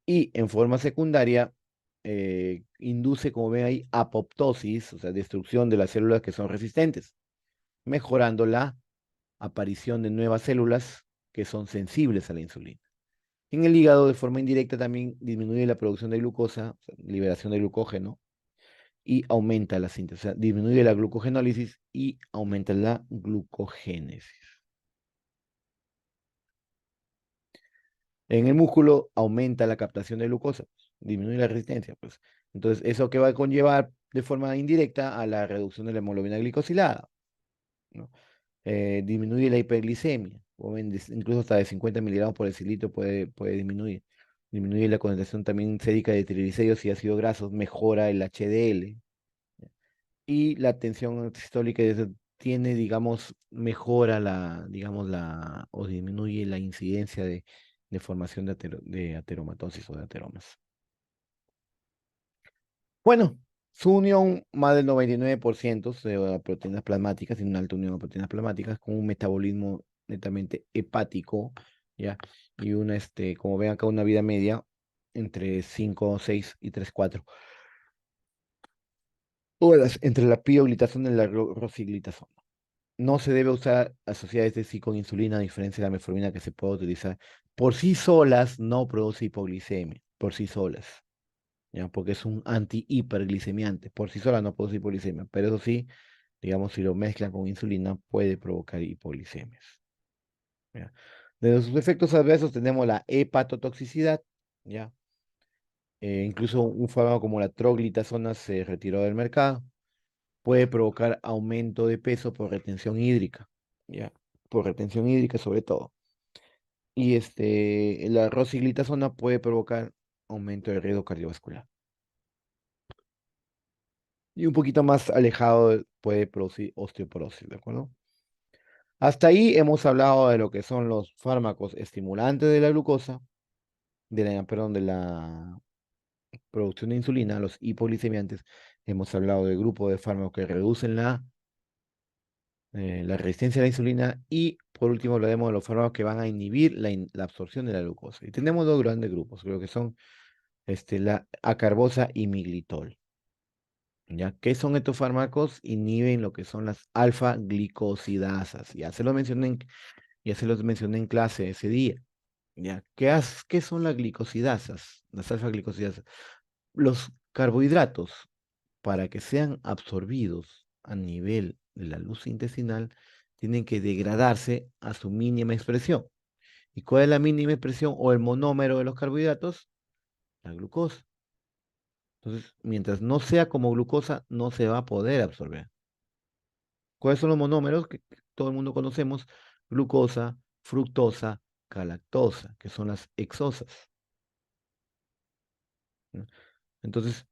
Y en forma secundaria, induce, como ven ahí, apoptosis, o sea, destrucción de las células que son resistentes, mejorando la aparición de nuevas células que son sensibles a la insulina. En el hígado, de forma indirecta, también disminuye la producción de glucosa, o sea, liberación de glucógeno, y aumenta la síntesis, o sea, disminuye la glucogenólisis y aumenta la glucogénesis. En el músculo aumenta la captación de glucosa, disminuye la resistencia, pues. Entonces, ¿eso qué va a conllevar de forma indirecta a la reducción de la hemoglobina glicosilada, ¿no? Disminuye la hiperglicemia, incluso hasta de 50 miligramos por decilitro puede disminuir. Disminuye la concentración también sérica de triglicéridos y ácidos grasos, mejora el HDL, y la tensión sistólica tiene, digamos, mejora o disminuye la incidencia de formación de ateromatosis o de ateromas. Bueno, su unión, más del 99% de proteínas plasmáticas, tiene una alta unión de proteínas plasmáticas con un metabolismo netamente hepático, ¿ya? Y como ven acá, una vida media entre 5, 6 y 3, 4 horas entre la pioglitazona y la rosiglitazona. No se debe usar asociadas de sí con insulina, a diferencia de la metformina que se puede utilizar por sí solas, no produce hipoglicemia, por sí solas, ¿ya? Porque es un antihiperglicemiante, por sí sola no produce hipoglicemia, pero eso sí, digamos, si lo mezclan con insulina puede provocar hipoglicemias, ¿ya? De sus efectos adversos tenemos la hepatotoxicidad, ¿ya? Incluso un fármaco como la troglitazona se retiró del mercado. Puede provocar aumento de peso por retención hídrica, ¿ya? Por retención hídrica sobre todo. Y la rosiglitazona puede provocar aumento del riesgo cardiovascular. Y un poquito más alejado puede producir osteoporosis, ¿de acuerdo? Hasta ahí hemos hablado de lo que son los fármacos estimulantes de la glucosa, perdón, de la producción de insulina, los hipoglicemiantes. Hemos hablado del grupo de fármacos que reducen la resistencia a la insulina y por último hablaremos de los fármacos que van a inhibir la absorción de la glucosa. Y tenemos dos grandes grupos, creo que son la acarbosa y miglitol. ¿Ya? ¿Qué son estos fármacos? Inhiben lo que son las alfa-glicosidasas. Ya se los mencioné en clase ese día. ¿Ya? ¿Qué son las glicosidasas? Las alfa-glicosidasas. Los carbohidratos, para que sean absorbidos a nivel de la luz intestinal, tienen que degradarse a su mínima expresión. ¿Y cuál es la mínima expresión o el monómero de los carbohidratos? La glucosa. Entonces, mientras no sea como glucosa, no se va a poder absorber. ¿Cuáles son los monómeros que todo el mundo conocemos? Glucosa, fructosa, galactosa, que son las hexosas, ¿no? Entonces,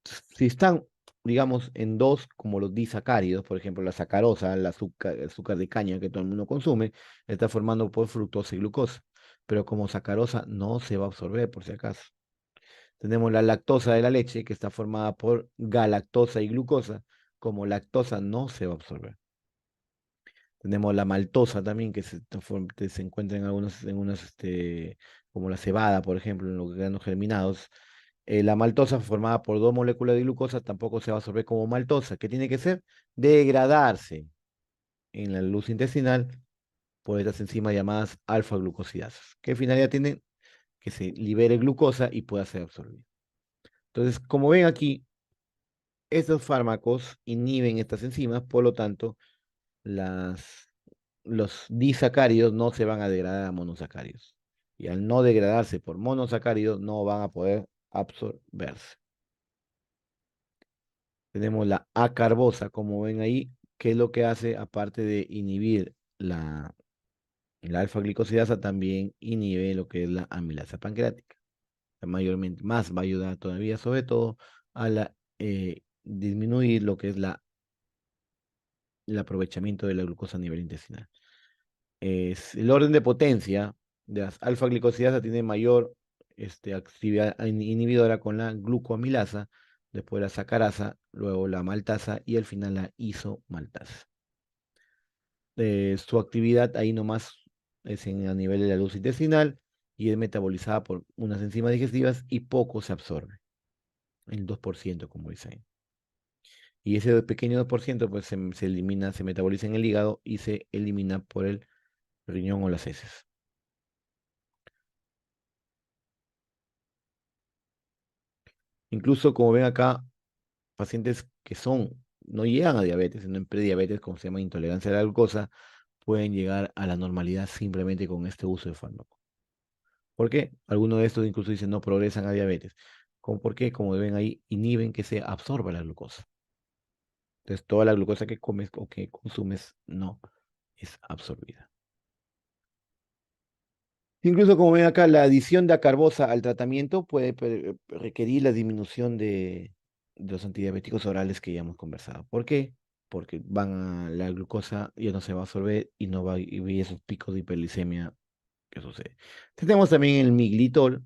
si están, digamos, en dos, como los disacáridos, por ejemplo, la sacarosa, el azúcar de caña que todo el mundo consume, está formando por fructosa y glucosa. Pero como sacarosa no se va a absorber, por si acaso. Tenemos la lactosa de la leche, que está formada por galactosa y glucosa. Como lactosa no se va a absorber. Tenemos la maltosa también, que se encuentra en algunos, como la cebada, por ejemplo, en los granos germinados. La maltosa formada por dos moléculas de glucosa tampoco se va a absorber como maltosa. ¿Qué tiene que ser? Degradarse en la luz intestinal por estas enzimas llamadas alfa-glucosidasas. ¿Qué finalidad tienen? Que se libere glucosa y pueda ser absorbida. Entonces, como ven aquí, estos fármacos inhiben estas enzimas, por lo tanto, las, los disacáridos no se van a degradar a monosacáridos. Y al no degradarse por monosacáridos, no van a poder absorberse. Tenemos la acarbosa, como ven ahí, que es lo que hace, aparte de inhibir la alfa-glicosidasa, también inhibe lo que es la amilasa pancreática. Mayormente, más va a ayudar todavía, sobre todo, a disminuir lo que es el aprovechamiento de la glucosa a nivel intestinal. El orden de potencia de las alfa-glicosidas tiene mayor actividad inhibidora con la glucoamilasa, después la sacarasa, luego la maltasa y al final la isomaltasa. Su actividad ahí nomás es a nivel de la luz intestinal y es metabolizada por unas enzimas digestivas y poco se absorbe, el 2% como dice ahí. Y ese pequeño 2% pues se elimina, se metaboliza en el hígado y se elimina por el riñón o las heces. Incluso, como ven acá, pacientes que no llegan a diabetes, sino en prediabetes, como se llama intolerancia a la glucosa, pueden llegar a la normalidad simplemente con este uso de fármaco. ¿Por qué? Algunos de estos incluso dicen no progresan a diabetes. ¿Por qué? Como ven ahí, inhiben que se absorba la glucosa. Entonces, toda la glucosa que comes o que consumes no es absorbida. Incluso, como ven acá, la adición de acarbosa al tratamiento puede requerir la disminución de los antidiabéticos orales que ya hemos conversado. ¿Por qué? Porque la glucosa ya no se va a absorber y no va a haber esos picos de hiperglicemia que sucede. Tenemos también el miglitol,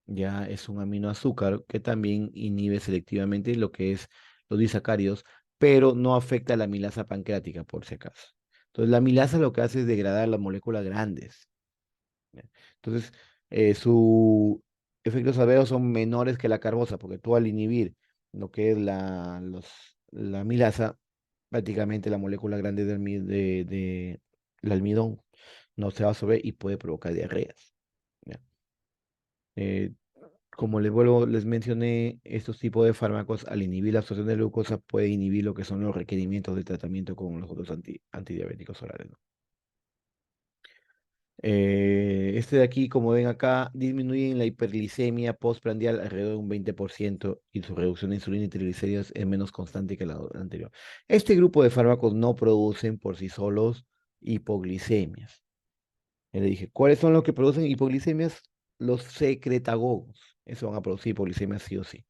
ya es un aminoazúcar que también inhibe selectivamente lo que es los disacáridos, pero no afecta a la amilasa pancreática, por si acaso. Entonces, la amilasa lo que hace es degradar las moléculas grandes. ¿Ya? Entonces, su efectos adversos son menores que la carbosa, porque tú al inhibir lo que es la milasa, prácticamente la molécula grande del almidón no se va a absorber y puede provocar diarreas. ¿Ya? Eh, Como les mencioné, estos tipos de fármacos, al inhibir la absorción de glucosa, puede inhibir lo que son los requerimientos de tratamiento con los otros antidiabéticos orales, ¿no? Este de aquí, como ven acá, disminuyen la hiperglicemia postprandial alrededor de un 20% y su reducción de insulina y triglicéridos es menos constante que la anterior. Este grupo de fármacos no producen por sí solos hipoglicemias. Ya le dije, ¿cuáles son los que producen hipoglicemias? Los secretagogos. Eso van a producir hipoglicemias sí o sí.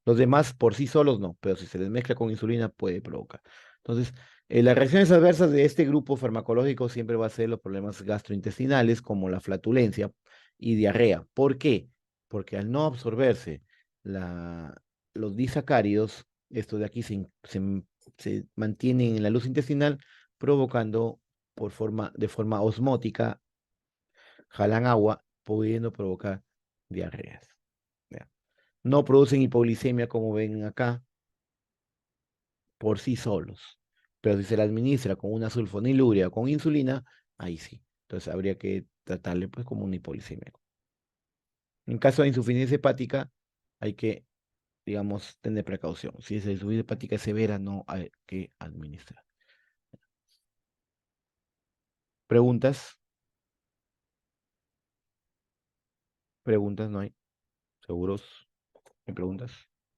Los demás por sí solos no, pero si se les mezcla con insulina puede provocar. Entonces, las reacciones adversas de este grupo farmacológico siempre va a ser los problemas gastrointestinales como la flatulencia y diarrea. ¿Por qué? Porque al no absorberse la, los disacáridos, estos de aquí se mantienen en la luz intestinal, provocando de forma osmótica, jalan agua, pudiendo provocar diarreas. ¿Ya? No producen hipoglicemia como ven acá por sí solos, pero si se la administra con una sulfonilurea o con insulina, ahí sí. Entonces habría que tratarle pues como una hipoglicemia. En caso de insuficiencia hepática, hay que, digamos, tener precaución. Si es insuficiencia hepática severa, no hay que administrar. ¿Preguntas? ¿Preguntas? ¿No hay? ¿Seguros? ¿Hay preguntas?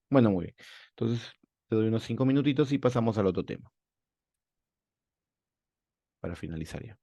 Bueno, muy bien. Entonces, te doy unos 5 minutitos y pasamos al otro tema para finalizar ya.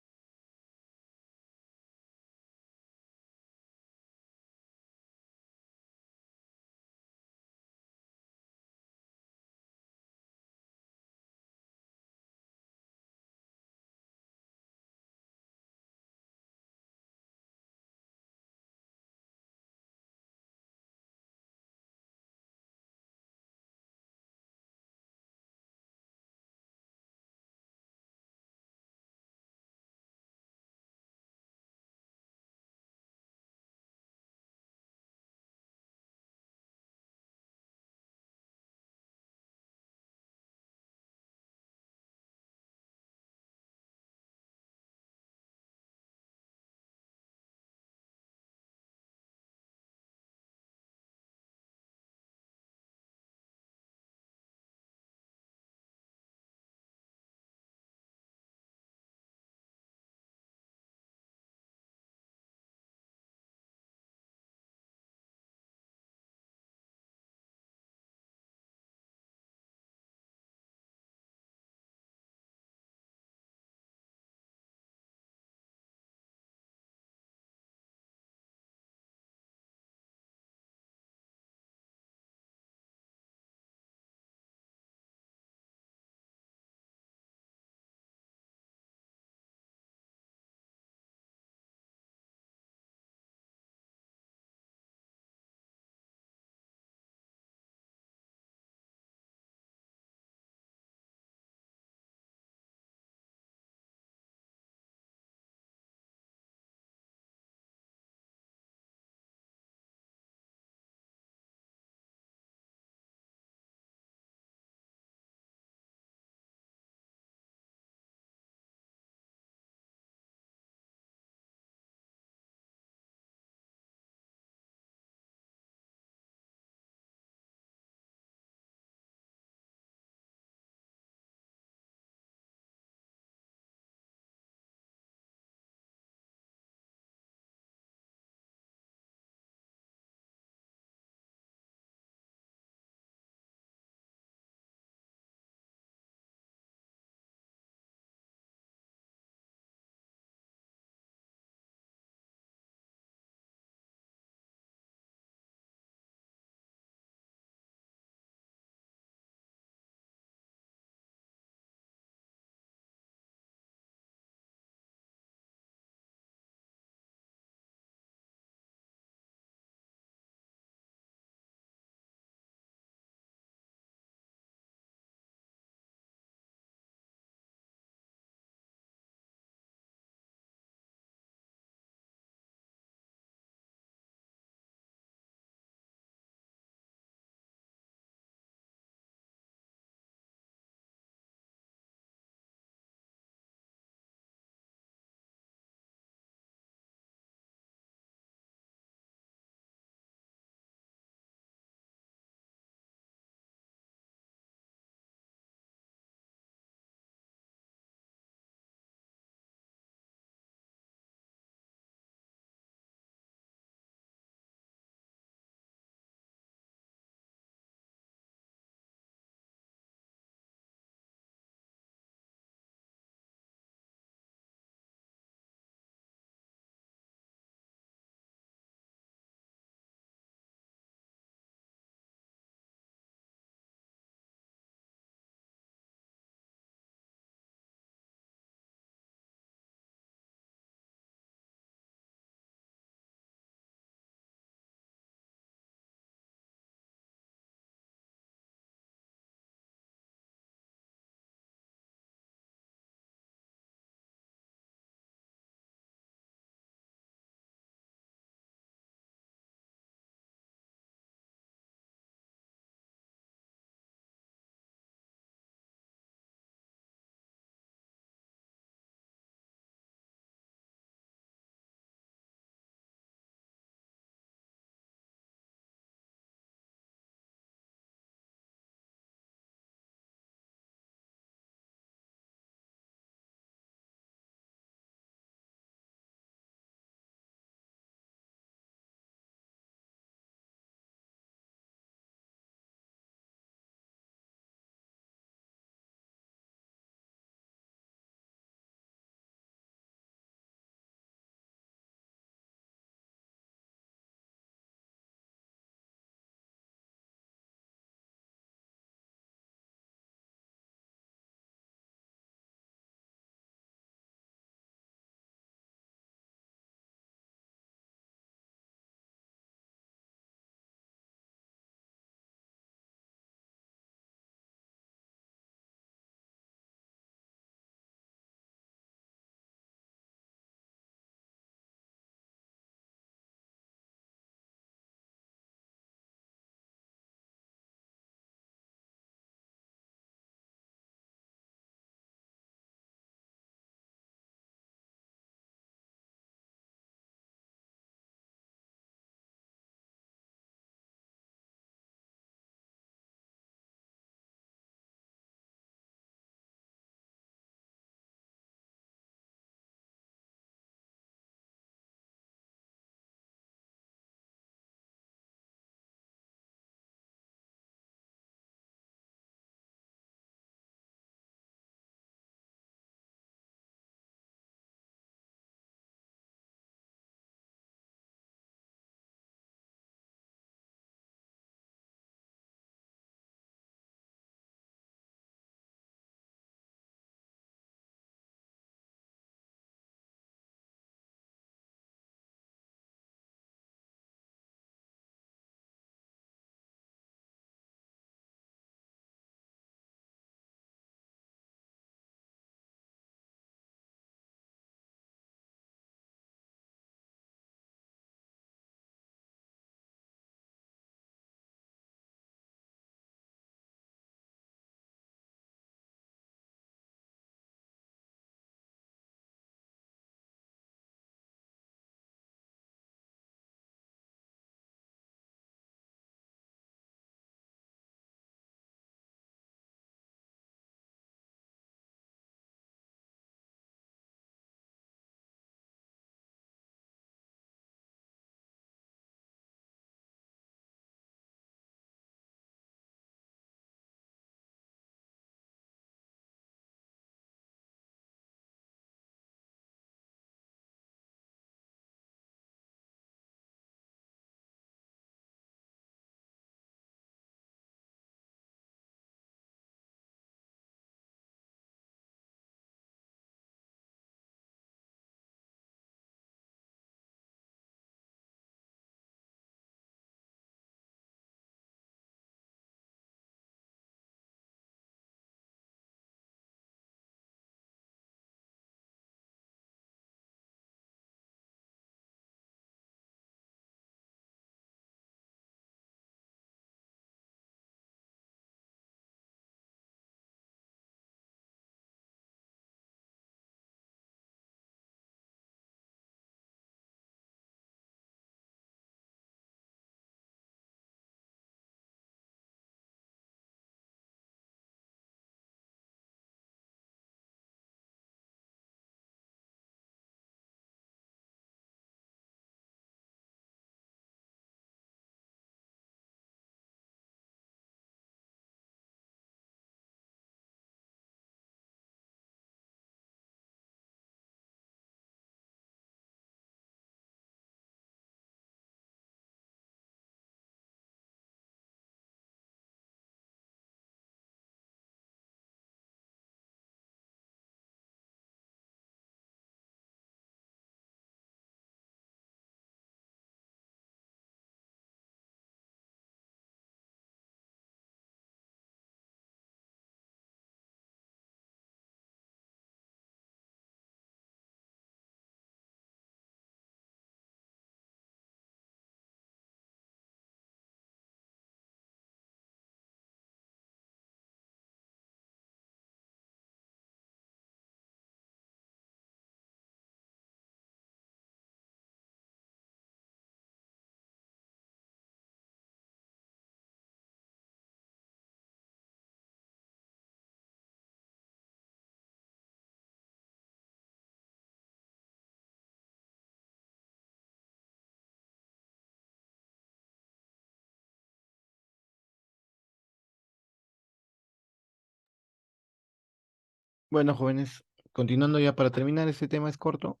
Bueno, jóvenes, continuando ya para terminar, este tema es corto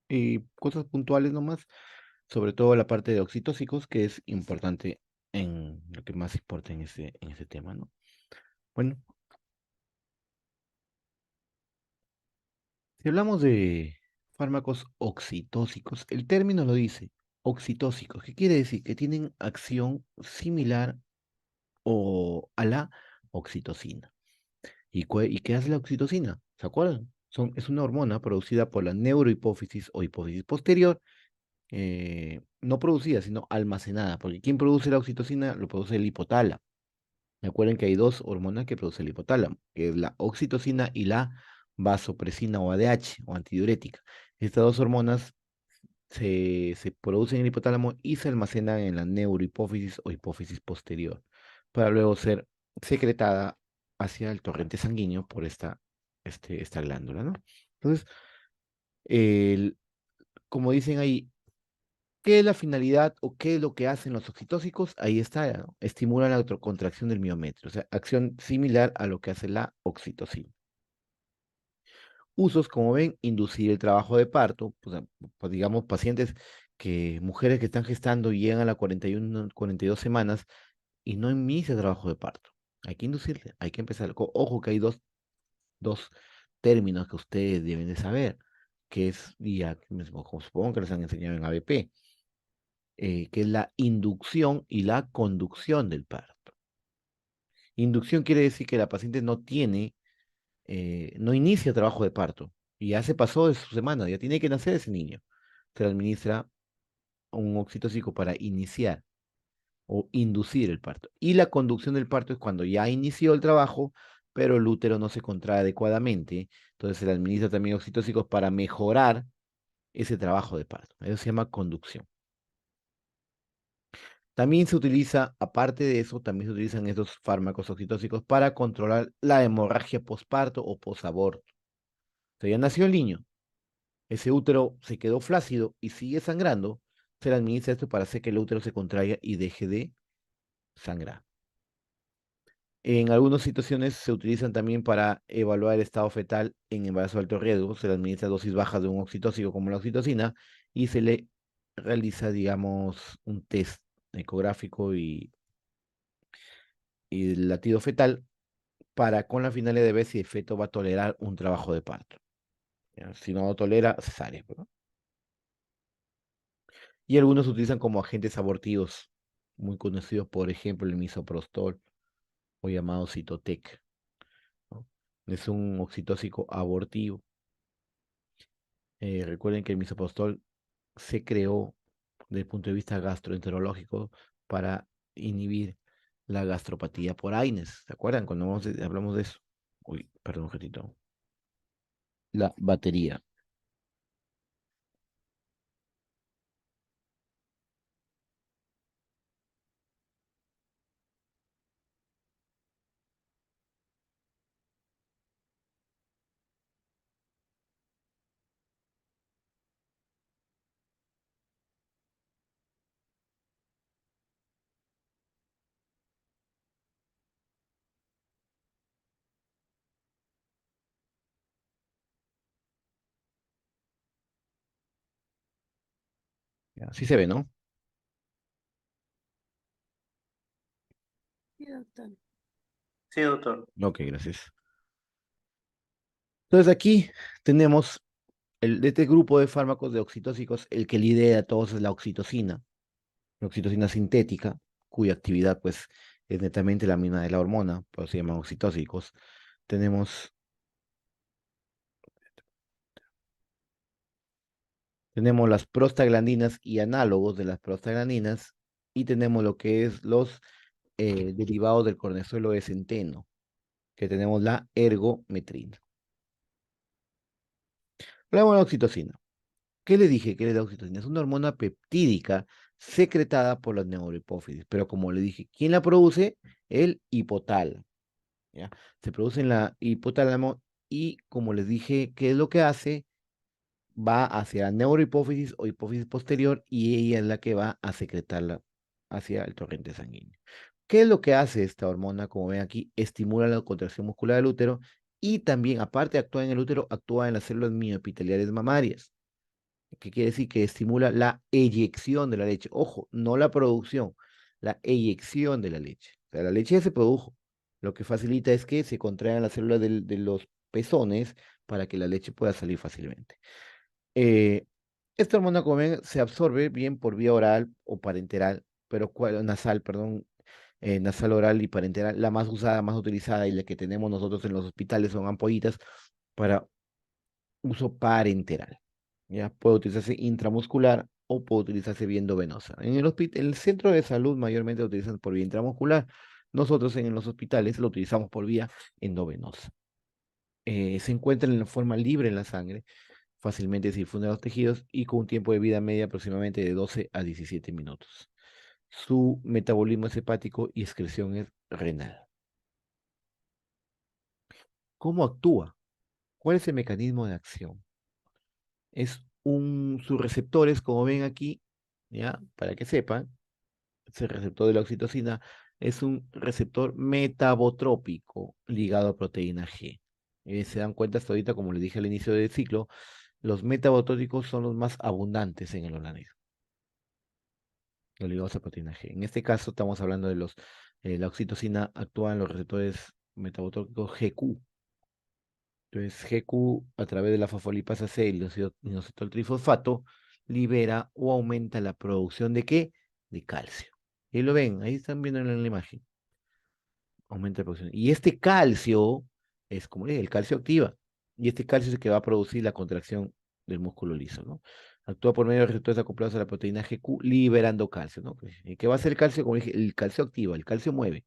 y cosas puntuales nomás, sobre todo la parte de oxitóxicos, que es importante en lo que más importa en ese tema, ¿no? Bueno, si hablamos de fármacos oxitóxicos, el término lo dice, oxitóxicos, ¿qué quiere decir? Que tienen acción similar o a la oxitocina. ¿Y qué hace la oxitocina? ¿Se acuerdan? Es una hormona producida por la neurohipófisis o hipófisis posterior, no producida, sino almacenada, porque ¿quién produce la oxitocina? Lo produce el hipotálamo. Recuerden que hay dos hormonas que produce el hipotálamo, que es la oxitocina y la vasopresina o ADH o antidiurética. Estas dos hormonas se producen en el hipotálamo y se almacenan en la neurohipófisis o hipófisis posterior, para luego ser secretada hacia el torrente sanguíneo por esta glándula, ¿no? Entonces, el- como dicen ahí, ¿qué es la finalidad o qué es lo que hacen los oxitóxicos? Ahí está, ¿no? Estimulan la contracción del miometrio, o sea, acción similar a lo que hace la oxitocina. Usos, como ven, inducir el trabajo de parto, pues digamos, mujeres que están gestando y llegan a las 41, 42 semanas y no inicia el trabajo de parto. Hay que inducirle, hay que empezar. Ojo que hay dos términos que ustedes deben de saber, que es, como supongo que les han enseñado en ABP, que es la inducción y la conducción del parto. Inducción quiere decir que la paciente no inicia trabajo de parto y ya se pasó de su semana, ya tiene que nacer ese niño. Se le administra un oxitóxico para iniciar o inducir el parto. Y la conducción del parto es cuando ya inició el trabajo, pero el útero no se contrae adecuadamente. Entonces se le administra también oxitóxicos para mejorar ese trabajo de parto. Eso se llama conducción. También se utiliza, aparte de eso, también se utilizan estos fármacos oxitóxicos para controlar la hemorragia posparto o posaborto. O sea, ya nació el niño, ese útero se quedó flácido y sigue sangrando, se le administra esto para hacer que el útero se contraiga y deje de sangrar. En algunas situaciones se utilizan también para evaluar el estado fetal en embarazo de alto riesgo. Se le administra dosis bajas de un oxitóxico como la oxitocina y se le realiza, digamos, un test ecográfico y el latido fetal para con la finalidad de ver si el feto va a tolerar un trabajo de parto. ¿Ya? Si no lo tolera, cesárea, ¿no? Y algunos se utilizan como agentes abortivos, muy conocidos, por ejemplo, el misoprostol o llamado Citotec, ¿no? Es un oxitóxico abortivo. Recuerden que el misoprostol se creó desde el punto de vista gastroenterológico para inhibir la gastropatía por AINES. ¿Se acuerdan cuando hablamos de eso? Uy, perdón, un ratito. La batería. Así se ve, ¿no? Sí, doctor. Sí, doctor. Ok, gracias. Entonces aquí tenemos de este grupo de fármacos de oxitóxicos, el que lidera todos es la oxitocina sintética, cuya actividad pues es netamente la misma de la hormona, por eso se llaman oxitóxicos. Tenemos, tenemos las prostaglandinas y análogos de las prostaglandinas, y tenemos lo que es los derivados del cornezuelo de centeno, que tenemos la ergometrina. Hablamos de la oxitocina. ¿Qué le dije que es la oxitocina? Es una hormona peptídica secretada por las neurohipófisis, pero como le dije, ¿quién la produce? El hipotálamo, ¿ya? Se produce en la hipotálamo y como les dije, ¿qué es lo que hace? Va hacia la neurohipófisis o hipófisis posterior y ella es la que va a secretarla hacia el torrente sanguíneo. ¿Qué es lo que hace esta hormona? Como ven aquí, estimula la contracción muscular del útero Y también, aparte de actuar en el útero, actúa en las células mioepiteliales mamarias. ¿Qué quiere decir? Que estimula la eyección de la leche. Ojo, no la producción, la eyección de la leche. O sea, la leche ya se produjo. Lo que facilita es que se contraigan las células de los pezones para que la leche pueda salir fácilmente. Eh, Esta hormona, como ven, se absorbe bien por vía oral o parenteral, pero nasal, perdón, nasal, oral y parenteral. La más usada, más utilizada y la que tenemos nosotros en los hospitales son ampollitas para uso parenteral. Ya puede utilizarse intramuscular o puede utilizarse vía endovenosa. En el centro de salud mayormente lo utilizan por vía intramuscular. Nosotros en los hospitales lo utilizamos por vía endovenosa. Se encuentra en la forma libre en la sangre, fácilmente se difunde a los tejidos y con un tiempo de vida media aproximadamente de 12 a 17 minutos. Su metabolismo es hepático y excreción es renal. ¿Cómo actúa? ¿Cuál es el mecanismo de acción? Sus receptores, como ven aquí, ya, para que sepan, ese receptor de la oxitocina es un receptor metabotrópico ligado a proteína G. Se dan cuenta hasta ahorita, como les dije al inicio del ciclo, los metabotrópicos son los más abundantes en el organismo, los ligados a proteína G. En este caso estamos hablando de la oxitocina actúa en los receptores metabotrópicos GQ. Entonces, GQ, a través de la fosfolipasa C y el inositol-trifosfato, libera o aumenta la producción ¿de qué? De calcio. Y lo ven, ahí están viendo en la imagen. Aumenta la producción. Y este calcio es, como le dije, el calcio activa. Y este calcio es el que va a producir la contracción del músculo liso, ¿no? Actúa por medio de receptores acoplados a la proteína GQ, liberando calcio, ¿no? ¿Y qué va a hacer el calcio? Como dije, el calcio activa, el calcio mueve.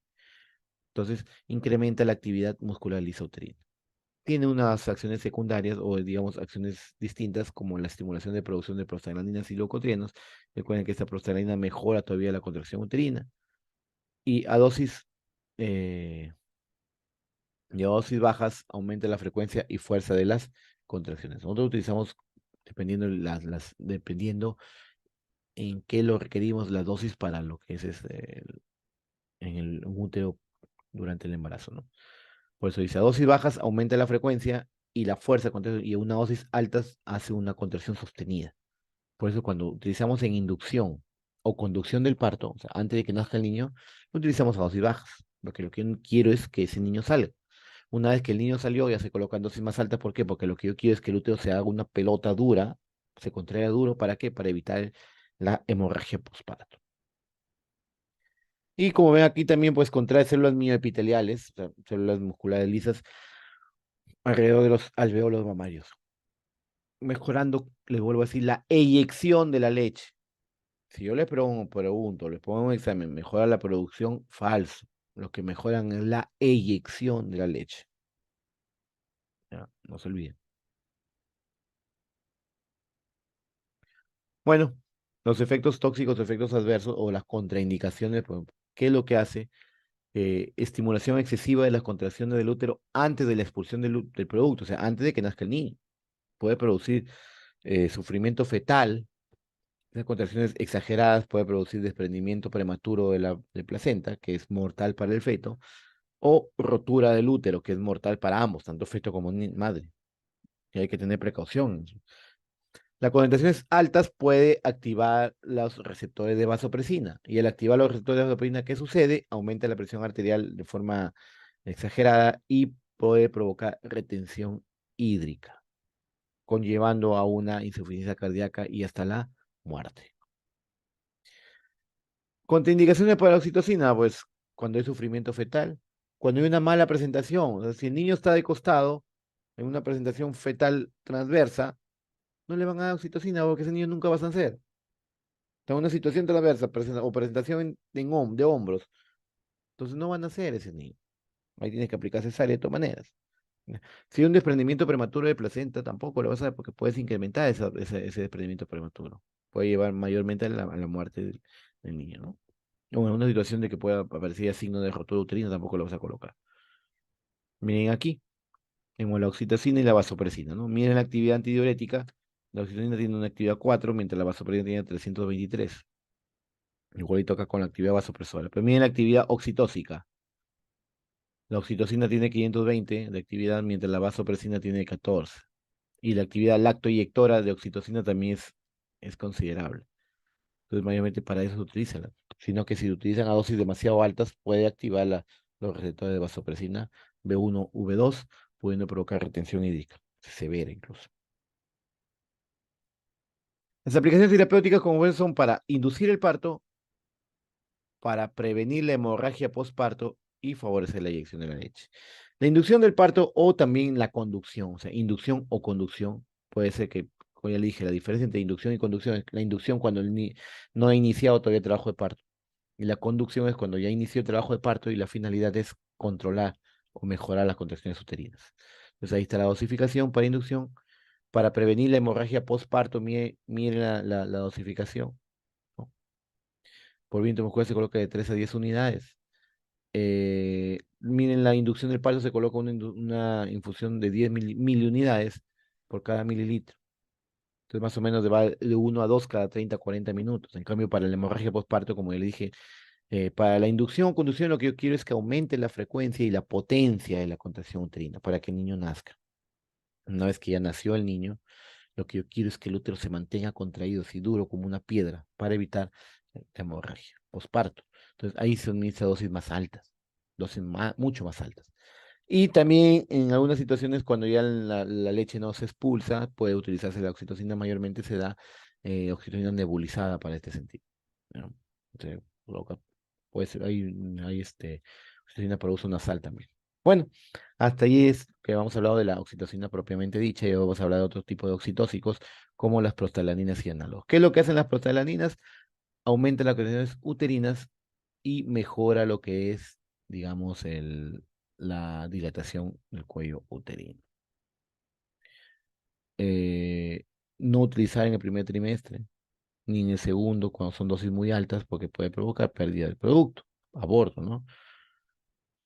Entonces, incrementa la actividad muscular lisouterina. Tiene unas acciones secundarias o, digamos, acciones distintas como la estimulación de producción de prostaglandinas y leucotrienos. Recuerden que esta prostaglandina mejora todavía la contracción uterina y eh, a dosis bajas aumenta la frecuencia y fuerza de las contracciones. Nosotros utilizamos, dependiendo en qué lo requerimos, la dosis para lo que es en el útero durante el embarazo, ¿no? Por eso dice, a dosis bajas aumenta la frecuencia y la fuerza de contracción, y a una dosis altas hace una contracción sostenida. Por eso cuando utilizamos en inducción o conducción del parto, o sea, antes de que nazca el niño, lo utilizamos a dosis bajas, porque lo que yo quiero es que ese niño salga. Una vez que el niño salió, ya se colocan dosis más altas. ¿Por qué? Porque lo que yo quiero es que el útero se haga una pelota dura, se contraiga duro. ¿Para qué? Para evitar la hemorragia postparto. Y como ven aquí también, pues contrae células mioepiteliales, o sea, células musculares lisas, alrededor de los alveolos mamarios, mejorando, les vuelvo a decir, la eyección de la leche. Si yo les pregunto, les pongo un examen, ¿mejora la producción? Falso. Lo que mejoran es la eyección de la leche. Ya, no se olviden. Bueno, los efectos tóxicos, efectos adversos o las contraindicaciones, pues, ¿qué es lo que hace? Estimulación excesiva de las contracciones del útero antes de la expulsión del producto, o sea, antes de que nazca el niño. Puede producir sufrimiento fetal. Esas contracciones exageradas puede producir desprendimiento prematuro de placenta, que es mortal para el feto, o rotura del útero, que es mortal para ambos, tanto feto como madre. Y hay que tener precaución. Las concentraciones altas puede activar los receptores de vasopresina. Y al activar los receptores de vasopresina, ¿qué sucede? Aumenta la presión arterial de forma exagerada y puede provocar retención hídrica, conllevando a una insuficiencia cardíaca y hasta la muerte. Contraindicaciones para la oxitocina, pues cuando hay sufrimiento fetal, cuando hay una mala presentación, o sea, si el niño está de costado en una presentación fetal transversa, no le van a dar oxitocina porque ese niño nunca va a nacer. Está en una situación transversa o presentación de hombros, entonces no van a nacer ese niño. Ahí tienes que aplicar cesárea de todas maneras. ¿Ya? Si hay un desprendimiento prematuro de placenta, tampoco lo vas a dar porque puedes incrementar ese desprendimiento prematuro. Puede llevar mayormente a la muerte del niño, ¿no? O en una situación de que pueda aparecer ya signo de rotura uterina, tampoco lo vas a colocar. Miren aquí, en la oxitocina y la vasopresina, ¿no? Miren la actividad antidiurética. La oxitocina tiene una actividad 4, mientras la vasopresina tiene 323. Igualito acá con la actividad vasopresora. Pero miren la actividad oxitóxica. La oxitocina tiene 520 de actividad, mientras la vasopresina tiene 14. Y la actividad lactoinyectora de oxitocina también es considerable. Entonces, mayormente para eso se utiliza. Sino que si utilizan a dosis demasiado altas, puede activar los receptores de vasopresina B1, V2, pudiendo provocar retención hídrica, severa incluso. Las aplicaciones terapéuticas, como ven, son para inducir el parto, para prevenir la hemorragia postparto y favorecer la eyección de la leche. La inducción del parto o también la conducción, o sea, inducción o conducción, puede ser que, como ya le dije, la diferencia entre inducción y conducción es la inducción cuando no ha iniciado todavía el trabajo de parto. Y la conducción es cuando ya inició el trabajo de parto y la finalidad es controlar o mejorar las contracciones uterinas. Entonces ahí está la dosificación para inducción. Para prevenir la hemorragia postparto, mire la dosificación, ¿no? Por viento muscular se coloca de 3 a 10 unidades. Miren, la inducción del parto se coloca una infusión de 10 miliunidades por cada mililitro. Entonces, más o menos va de 1 a 2 cada 30 a 40 minutos. En cambio, para la hemorragia postparto, como ya le dije, para la inducción o conducción, lo que yo quiero es que aumente la frecuencia y la potencia de la contracción uterina para que el niño nazca. Una vez que ya nació el niño, lo que yo quiero es que el útero se mantenga contraído, así duro como una piedra, para evitar la hemorragia postparto. Entonces, ahí se necesitan dosis más altas, mucho más altas. Y también en algunas situaciones, cuando ya la leche no se expulsa, puede utilizarse la oxitocina, mayormente se da oxitocina nebulizada para este sentido, ¿no? Se coloca, puede ser, hay oxitocina para uso nasal también. Bueno, hasta ahí es que vamos a hablar de la oxitocina propiamente dicha y vamos a hablar de otro tipo de oxitóxicos como las prostaglandinas y análogos. ¿Qué es lo que hacen las prostaglandinas? Aumenta las contracciones uterinas y mejora lo que es, digamos, la dilatación del cuello uterino. Eh, no utilizar en el primer trimestre ni en el segundo cuando son dosis muy altas porque puede provocar pérdida del producto, aborto, ¿no?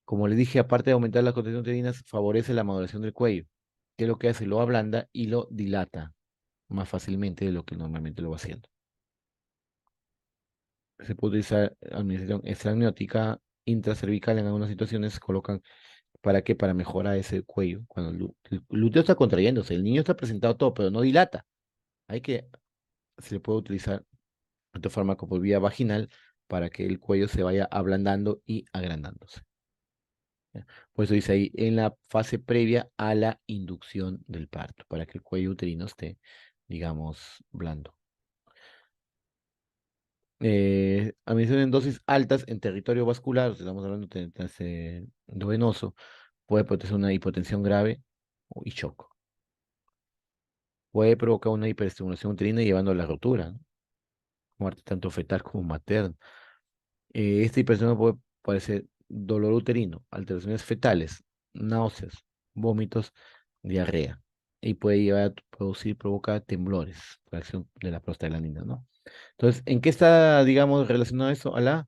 Como le dije, aparte de aumentar las contracciones uterinas, favorece la maduración del cuello, que es lo que hace, lo ablanda y lo dilata más fácilmente de lo que normalmente lo va haciendo. Se puede utilizar administración extraamniótica intracervical en algunas situaciones, se colocan. ¿Para qué? Para mejorar ese cuello. Cuando el glúteo está contrayéndose, el niño está presentado todo, pero no dilata. Se le puede utilizar otro fármaco por vía vaginal para que el cuello se vaya ablandando y agrandándose. ¿Ya? Por eso dice ahí, en la fase previa a la inducción del parto, para que el cuello uterino esté, digamos, blando. Administración en dosis altas en territorio vascular, o sea, estamos hablando de endovenoso, puede producir una hipotensión grave y shock. Puede provocar una hiperestimulación uterina llevando a la rotura, ¿no? Muerte tanto fetal como materna. Esta hiperestimulación puede parecer dolor uterino, alteraciones fetales, náuseas, vómitos, diarrea. Y puede llevar a provocar temblores por acción de la prostaglandina, ¿no? Entonces, ¿en qué está, digamos, relacionado eso? A la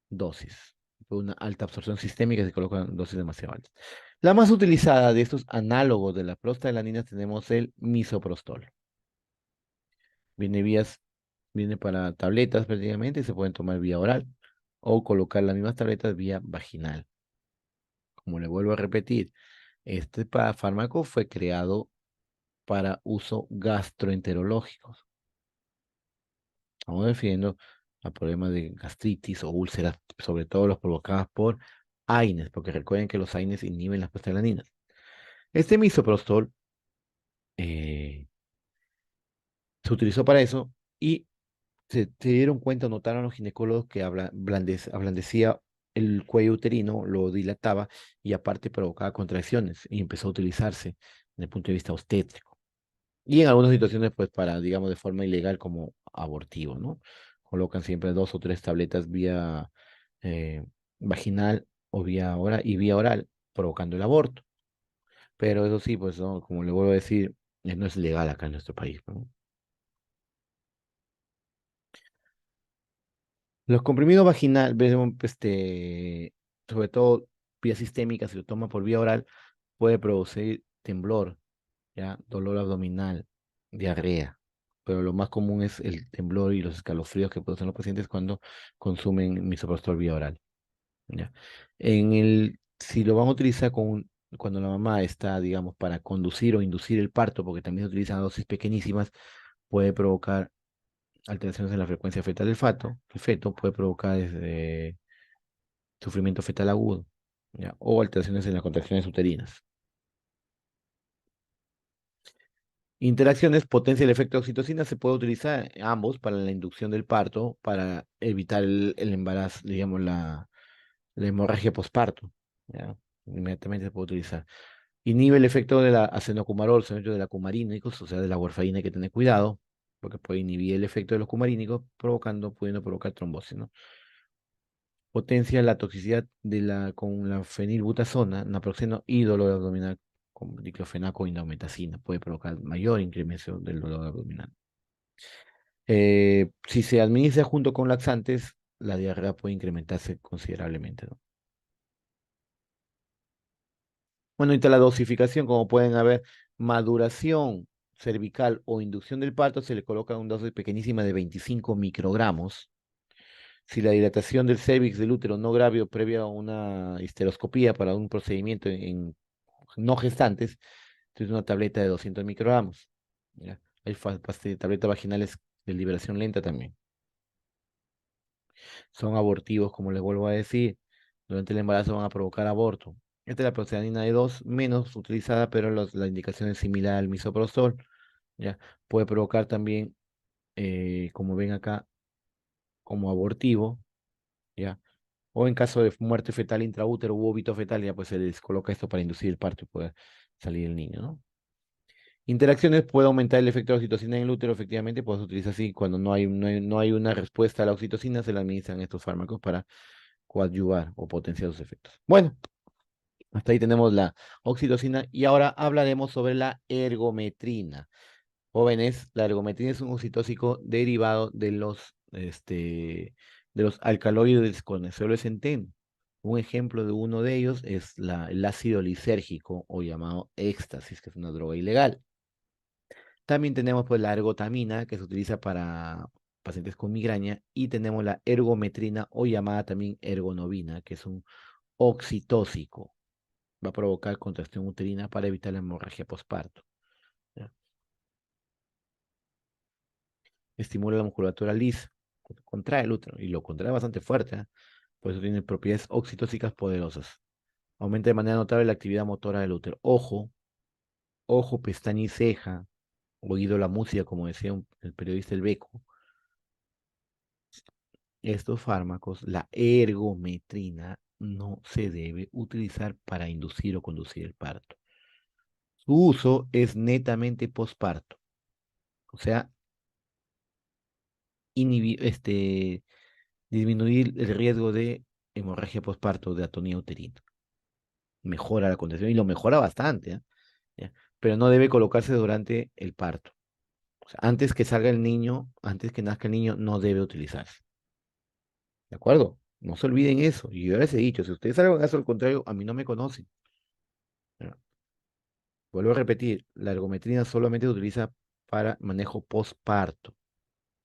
dosis. Por una alta absorción sistémica se colocan dosis demasiado altas. La más utilizada de estos análogos de la prostaglandina tenemos el misoprostol. Viene viene para tabletas prácticamente y se pueden tomar vía oral o colocar las mismas tabletas vía vaginal. Como le vuelvo a repetir, este fármaco fue creado para uso gastroenterológico. Estamos refiriendo a problemas de gastritis o úlceras, sobre todo los provocadas por AINES, porque recuerden que los AINES inhiben las prostaglandinas. Este misoprostol se utilizó para eso y se dieron cuenta, notaron los ginecólogos que ablandecía el cuello uterino, lo dilataba y aparte provocaba contracciones y empezó a utilizarse desde el punto de vista obstétrico. Y en algunas situaciones, pues para, digamos, de forma ilegal como abortivo, ¿no? Colocan siempre 2 o 3 tabletas vía eh, vaginal o vía oral, provocando el aborto. Pero eso sí, pues no, como le vuelvo a decir, no es legal acá en nuestro país, ¿no? Los comprimidos vaginal, sobre todo vía sistémica, si lo toma por vía oral, puede producir temblor, ¿ya? Dolor abdominal, diarrea. Pero lo más común es el temblor y los escalofríos que producen los pacientes cuando consumen misoprostol vía oral, ¿ya? En el Si lo van a utilizar cuando la mamá está, digamos, para conducir o inducir el parto, porque también se utilizan a dosis pequeñísimas, puede provocar alteraciones en la frecuencia fetal del feto puede provocar sufrimiento fetal agudo, ¿ya? O alteraciones en las contracciones uterinas. Interacciones, potencia del efecto de oxitocina, se puede utilizar ambos para la inducción del parto, para evitar el embarazo, digamos, la hemorragia posparto, ¿ya? Inmediatamente se puede utilizar. Inhibe el efecto de la acenocumarol, de la cumarínicos, o sea, de la warfarina, hay que tener cuidado, porque puede inhibir el efecto de los cumarínicos, pudiendo provocar trombosis, ¿no? Potencia la toxicidad con la fenilbutazona, naproxeno y dolor abdominal con diclofenaco o indometacina. Puede provocar mayor incremento del dolor abdominal. Si se administra junto con laxantes, la diarrea puede incrementarse considerablemente, ¿no? Bueno, y la dosificación, como pueden haber maduración cervical o inducción del parto, se le coloca una dosis pequeñísima de 25 microgramos. Si la dilatación del cervix del útero no grave o previa a una histeroscopía para un procedimiento en no gestantes, entonces una tableta de 200 microgramos. ¿Ya? Hay tabletas vaginales de liberación lenta también. Son abortivos, como les vuelvo a decir. Durante el embarazo van a provocar aborto. Esta es la procedina E2 menos utilizada, pero la indicación es similar al misoprostol. ¿Ya? Puede provocar también, como ven acá, como abortivo, ¿ya? O en caso de muerte fetal intraútero u óbito fetal, ya pues se les coloca esto para inducir el parto y poder salir el niño, ¿no? Interacciones puede aumentar el efecto de la oxitocina en el útero, efectivamente, puede utilizar así cuando no hay una respuesta a la oxitocina, se le administran estos fármacos para coadyuvar o potenciar sus efectos. Bueno, hasta ahí tenemos la oxitocina y ahora hablaremos sobre la ergometrina. Jóvenes, la ergometrina es un oxitóxico derivado de los alcaloides con el centeno. Un ejemplo de uno de ellos es el ácido lisérgico o llamado éxtasis, que es una droga ilegal. También tenemos pues la ergotamina, que se utiliza para pacientes con migraña, y tenemos la ergometrina o llamada también ergonovina, que es un oxitóxico. Va a provocar contracción uterina para evitar la hemorragia posparto. ¿Ya? Estimula la musculatura lisa, contrae el útero y lo contrae bastante fuerte, ¿eh? Por eso tiene propiedades oxitóxicas poderosas. Aumenta de manera notable la actividad motora del útero. Ojo, pestaña y ceja, oído la música, como decía el periodista El Beco. Estos fármacos, la ergometrina, no se debe utilizar para inducir o conducir el parto. Su uso es netamente posparto, o sea, disminuir el riesgo de hemorragia posparto, de atonía uterina. Mejora la contracción y lo mejora bastante, ¿eh? ¿Ya? Pero no debe colocarse durante el parto. O sea, antes que salga el niño, antes que nazca el niño, no debe utilizarse. ¿De acuerdo? No se olviden eso. Y yo les he dicho, si ustedes algo caso al contrario, a mí no me conocen. ¿Ya? Vuelvo a repetir, la ergometrina solamente se utiliza para manejo posparto.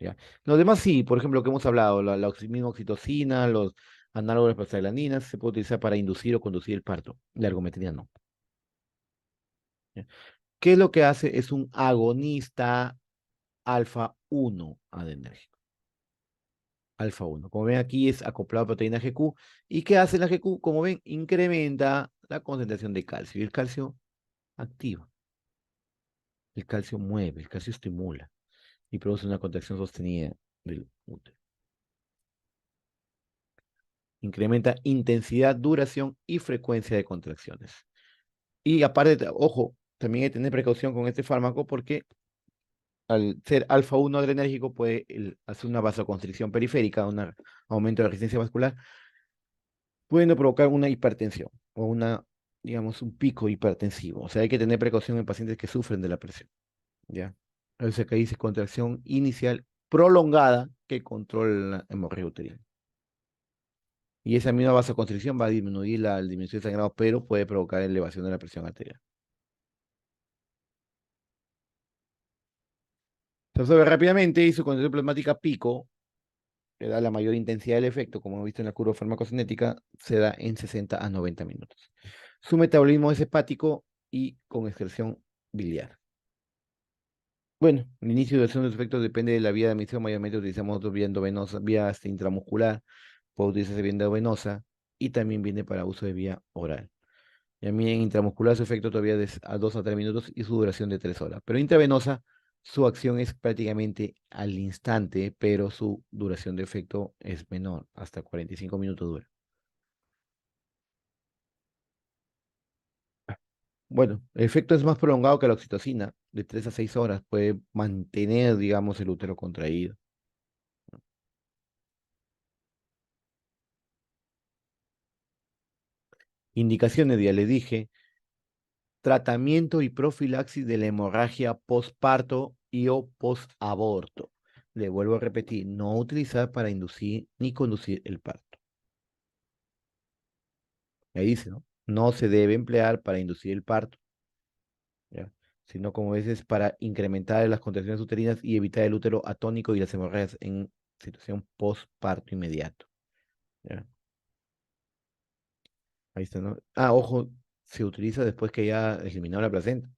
¿Ya? Los demás sí, por ejemplo, lo que hemos hablado, la misma oxitocina, los análogos de las prostaglandinas, se puede utilizar para inducir o conducir el parto. La ergometría no. ¿Ya? ¿Qué es lo que hace? Es un agonista alfa 1 adrenérgico. Alfa 1. Como ven aquí es acoplado a proteína GQ. ¿Y qué hace la GQ? Como ven, incrementa la concentración de calcio. Y el calcio activa. El calcio mueve, el calcio estimula y produce una contracción sostenida del útero. Incrementa intensidad, duración y frecuencia de contracciones. Y aparte, ojo, también hay que tener precaución con este fármaco porque al ser alfa 1 adrenérgico puede hacer una vasoconstricción periférica, un aumento de la resistencia vascular, pudiendo provocar una hipertensión o digamos, un pico hipertensivo. O sea, hay que tener precaución en pacientes que sufren de la presión. ¿Ya? O sea, que dice contracción inicial prolongada que controla la hemorragia uterina. Y esa misma vasoconstricción va a disminuir la disminución de sangrado, pero puede provocar elevación de la presión arterial. Se observa rápidamente y su concentración plasmática pico que da la mayor intensidad del efecto, como hemos visto en la curva farmacocinética, se da en 60 a 90 minutos. Su metabolismo es hepático y con excreción biliar. Bueno, el inicio y duración de los efectos depende de la vía de admisión. Mayormente utilizamos vía endovenosa, vía intramuscular, puede utilizarse vía endovenosa y también viene para uso de vía oral. Y a mí en intramuscular su efecto todavía es a 2 a 3 minutos y su duración de 3 horas. Pero intravenosa, su acción es prácticamente al instante, pero su duración de efecto es menor, hasta 45 minutos dura. Bueno, el efecto es más prolongado que la oxitocina, de 3 a 6 horas, puede mantener, digamos, el útero contraído. Indicaciones, ya les dije, tratamiento y profilaxis de la hemorragia postparto y o postaborto. Le vuelvo a repetir, no utilizar para inducir ni conducir el parto. Ahí dice, ¿no? No se debe emplear para inducir el parto, ¿ya? Sino como veces para incrementar las contracciones uterinas y evitar el útero atónico y las hemorragias en situación postparto inmediato, ¿ya? Ahí está, ¿no? Ah, ojo, se utiliza después que ya eliminado la placenta.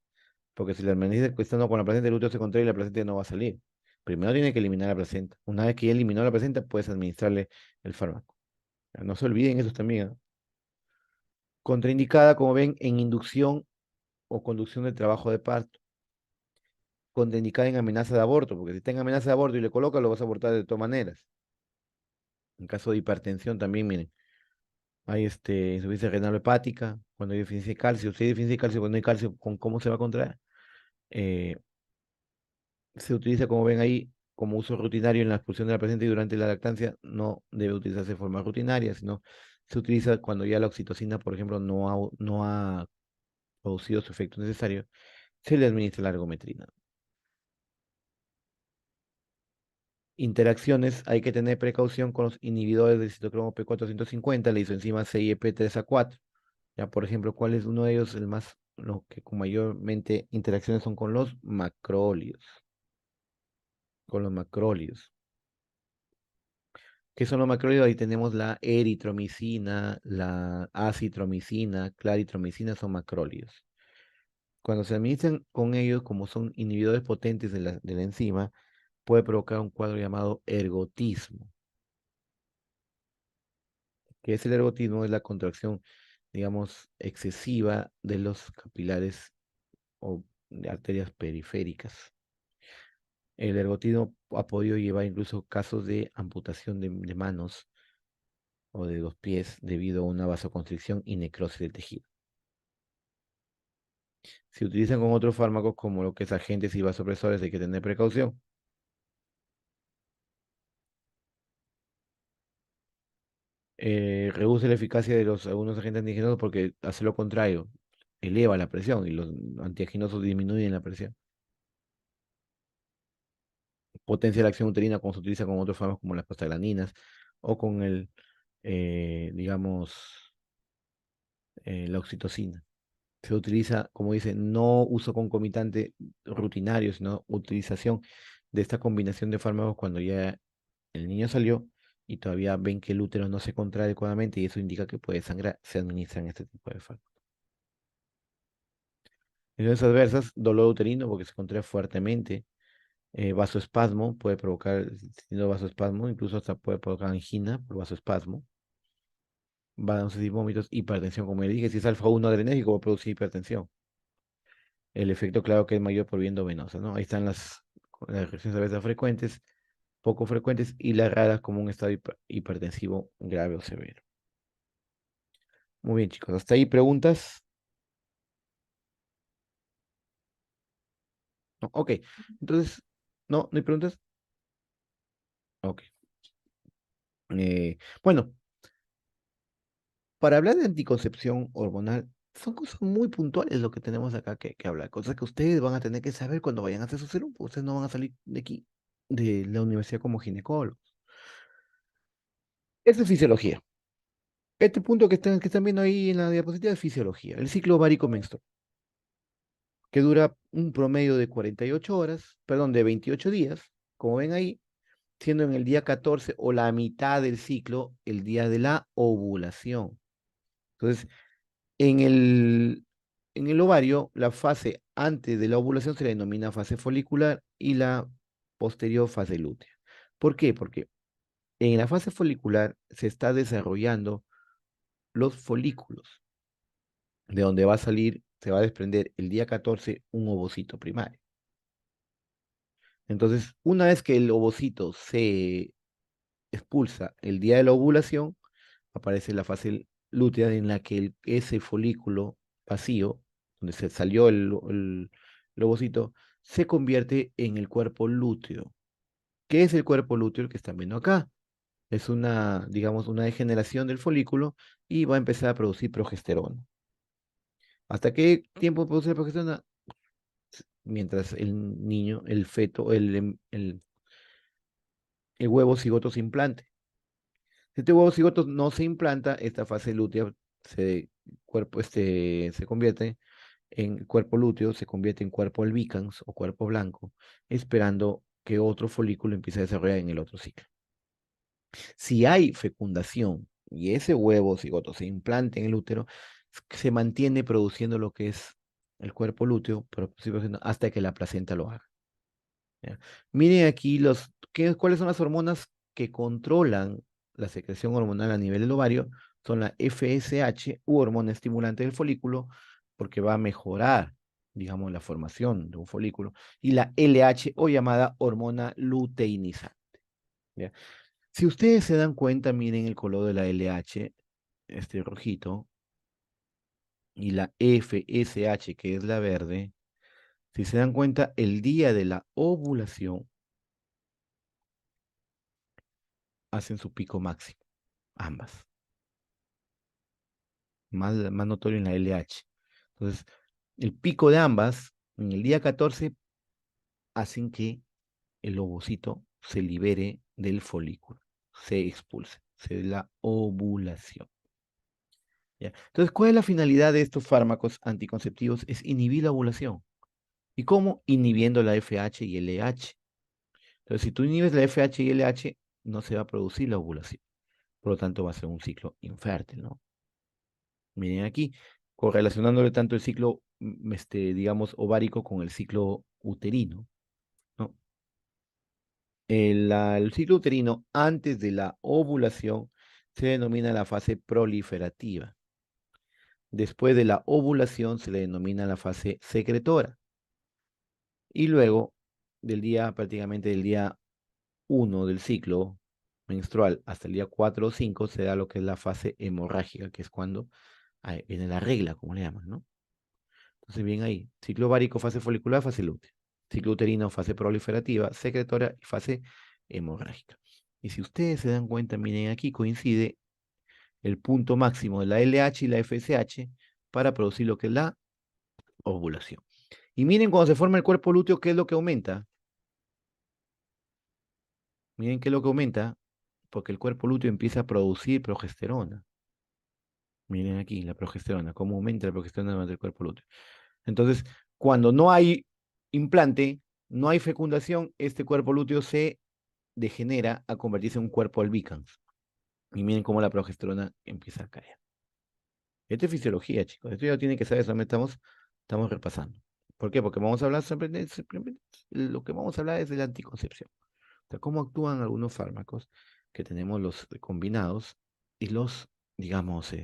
Porque si la hermaniza estando con la placenta, el útero se contrae y la placenta no va a salir. Primero tiene que eliminar la placenta. Una vez que ya eliminó la placenta, puedes administrarle el fármaco. No se olviden eso también, ¿ah? Contraindicada, como ven, en inducción o conducción del trabajo de parto. Contraindicada en amenaza de aborto, porque si está en amenaza de aborto y le coloca, lo vas a abortar de todas maneras. En caso de hipertensión también, miren, hay insuficiencia renal hepática, cuando hay deficiencia de calcio. Si hay deficiencia de calcio, cuando hay calcio, ¿cómo se va a contraer? Eh, Se utiliza, como ven ahí, como uso rutinario en la expulsión de la placenta y durante la lactancia no debe utilizarse de forma rutinaria, sino se utiliza cuando ya la oxitocina, por ejemplo, no ha producido su efecto necesario, se le administra la ergometrina. Interacciones, hay que tener precaución con los inhibidores del citocromo P450, la isoenzima CYP3A4. Ya, por ejemplo, ¿cuál es uno de ellos? Lo que con mayormente interacciones son con los macrólidos. Con los macrólidos. ¿Qué son los macrólidos? Ahí tenemos la eritromicina, la acitromicina, claritromicina, son macrólidos. Cuando se administran con ellos, como son inhibidores potentes de la enzima, puede provocar un cuadro llamado ergotismo. ¿Qué es el ergotismo? Es la contracción, digamos, excesiva de los capilares o de arterias periféricas. El ergotismo ha podido llevar incluso casos de amputación de manos o de los pies debido a una vasoconstricción y necrosis del tejido. Si utilizan con otros fármacos como lo que es agentes y vasopresores, hay que tener precaución. Reduce la eficacia de algunos agentes antigenosos porque hace lo contrario, eleva la presión y los antiaginosos disminuyen la presión. Potencia la acción uterina cuando se utiliza con otros fármacos como las prostaglandinas o con digamos, la oxitocina. Se utiliza, como dice, no uso concomitante rutinario, sino utilización de esta combinación de fármacos cuando ya el niño salió y todavía ven que el útero no se contrae adecuadamente y eso indica que puede sangrar, se administran este tipo de fármacos. Lesiones adversas, dolor uterino porque se contrae fuertemente, vasoespasmo, puede provocar, teniendo vasoespasmo, incluso hasta puede provocar angina por vasoespasmo, náuseas y vómitos, hipertensión, como ya dije, si es alfa-1 adrenérgico va a producir hipertensión. El efecto, claro, que es mayor por vía endovenosa, ¿no? Ahí están las reacciones adversas frecuentes, poco frecuentes y las raras como un estado hipertensivo grave o severo. Muy bien, chicos, hasta ahí preguntas. No, ok, entonces, ¿no hay preguntas? Ok. Bueno, para hablar de anticoncepción hormonal, son cosas muy puntuales lo que tenemos acá que hablar, cosas que ustedes van a tener que saber cuando vayan a hacer su serum, porque ustedes no van a salir de aquí, de la universidad como ginecólogos. Eso es fisiología. Este punto que están viendo ahí en la diapositiva es fisiología. El ciclo ovárico menstrual, que dura un promedio de 48 horas, perdón, de 28 días, como ven ahí, siendo en el día 14 o la mitad del ciclo el día de la ovulación. Entonces, en el ovario, la fase antes de la ovulación se le denomina fase folicular y la posterior fase lútea. ¿Por qué? Porque en la fase folicular se está desarrollando los folículos, de donde va a salir, se va a desprender el día 14 un ovocito primario. Entonces, una vez que el ovocito se expulsa el día de la ovulación, aparece la fase lútea en la que ese folículo vacío, donde se salió el ovocito, se convierte en el cuerpo lúteo. ¿Qué es el cuerpo lúteo? El que están viendo acá. Es una, digamos, una degeneración del folículo y va a empezar a producir progesterona. ¿Hasta qué tiempo produce la progesterona? Mientras el niño, el feto, el huevo cigoto se implante. Si este huevo cigoto no se implanta, esta fase lútea se convierte en cuerpo lúteo, se convierte en cuerpo albicans o cuerpo blanco, esperando que otro folículo empiece a desarrollar en el otro ciclo. Si hay fecundación y ese huevo cigoto se implanta en el útero, se mantiene produciendo lo que es el cuerpo lúteo, pero hasta que la placenta lo haga. ¿Ya? Miren aquí cuáles son las hormonas que controlan la secreción hormonal a nivel del ovario. Son la FSH u hormona estimulante del folículo, porque va a mejorar, digamos, la formación de un folículo, y la LH o llamada hormona luteinizante. ¿Ya? Si ustedes se dan cuenta, miren el color de la LH, este rojito, y la FSH, que es la verde. Si se dan cuenta, el día de la ovulación hacen su pico máximo, ambas. Más notorio en la LH. Entonces, el pico de ambas, en el día 14, hacen que el ovocito se libere del folículo, se expulse, se dé la ovulación. ¿Ya? Entonces, ¿cuál es la finalidad de estos fármacos anticonceptivos? Es inhibir la ovulación. ¿Y cómo? Inhibiendo la FH y LH. Entonces, si tú inhibes la FH y LH, no se va a producir la ovulación. Por lo tanto, va a ser un ciclo infértil, ¿no? Miren aquí, correlacionándole tanto el ciclo, digamos, ovárico con el ciclo uterino, ¿no? El ciclo uterino antes de la ovulación se denomina la fase proliferativa. Después de la ovulación se le denomina la fase secretora. Y luego, prácticamente del día 1 del ciclo menstrual hasta el día 4 o 5, se da lo que es la fase hemorrágica, que es cuando viene la regla, como le llaman, ¿no? Entonces, bien ahí, ciclo ovárico, fase folicular, fase lútea. Ciclo uterino, fase proliferativa, secretora y fase hemorrágica. Y si ustedes se dan cuenta, miren aquí coincide el punto máximo de la LH y la FSH para producir lo que es la ovulación. Y miren cuando se forma el cuerpo lúteo, ¿qué es lo que aumenta? Miren qué es lo que aumenta, porque el cuerpo lúteo empieza a producir progesterona. Miren aquí la progesterona, cómo aumenta la progesterona durante el cuerpo lúteo. Entonces, cuando no hay implante, no hay fecundación, este cuerpo lúteo se degenera a convertirse en un cuerpo albicans. Y miren cómo la progesterona empieza a caer. Esto es fisiología, chicos. Esto ya lo tienen que saber, solamente estamos repasando. ¿Por qué? Porque vamos a hablar lo que vamos a hablar es de la anticoncepción. O sea, cómo actúan algunos fármacos que tenemos los combinados y los, digamos,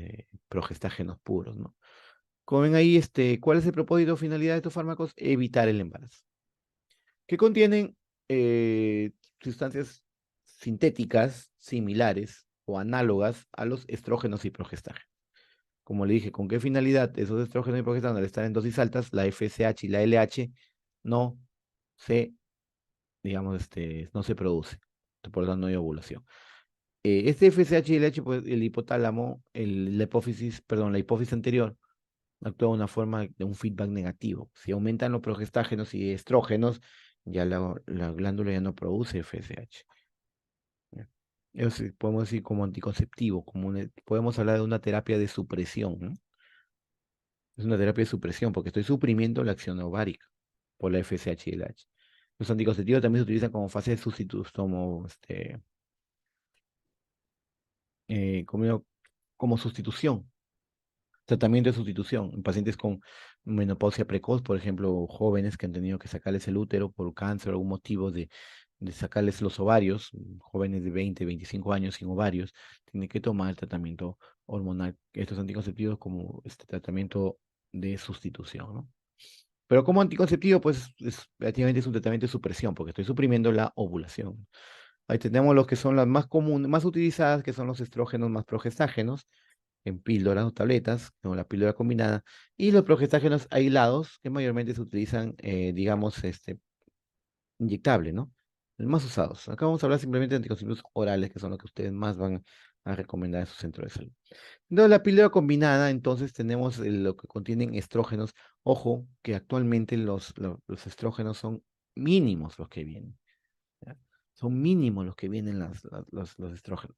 progestágenos puros, ¿no? Como ven ahí, ¿cuál es el propósito o finalidad de estos fármacos? Evitar el embarazo. Que contienen sustancias sintéticas similares o análogas a los estrógenos y progestágenos. Como le dije, ¿con qué finalidad esos estrógenos y progestágenos al estar en dosis altas, la FSH y la LH no se, digamos, no se produce? Por lo tanto, no hay ovulación. Este FSH y LH, pues el hipotálamo, la hipófisis anterior, actúa de una forma de un feedback negativo. Si aumentan los progestágenos y estrógenos, ya la glándula ya no produce FSH. ¿Ya? Eso sí, podemos decir como anticonceptivo, podemos hablar de una terapia de supresión, ¿no? Es una terapia de supresión porque estoy suprimiendo la acción ovárica por la FSH y el H. Los anticonceptivos también se utilizan como fase de sustitución, como sustitución, tratamiento de sustitución en pacientes con menopausia precoz, por ejemplo, jóvenes que han tenido que sacarles el útero por cáncer o algún motivo de sacarles los ovarios, jóvenes de 20, 25 años sin ovarios, tienen que tomar el tratamiento hormonal, estos anticonceptivos como este tratamiento de sustitución, ¿no? Pero como anticonceptivo, pues prácticamente es un tratamiento de supresión, porque estoy suprimiendo la ovulación. Ahí tenemos los que son las más comunes, más utilizadas, que son los estrógenos más progestágenos, en píldoras o tabletas, como la píldora combinada, y los progestágenos aislados, que mayormente se utilizan, digamos, inyectable, ¿no? Los más usados. Acá vamos a hablar simplemente de anticonceptivos orales, que son los que ustedes más van a recomendar en su centro de salud. Entonces, la píldora combinada, entonces tenemos lo que contienen estrógenos. Ojo, que actualmente los estrógenos son mínimos los que vienen. ¿Ya? Son mínimos los que vienen los estrógenos.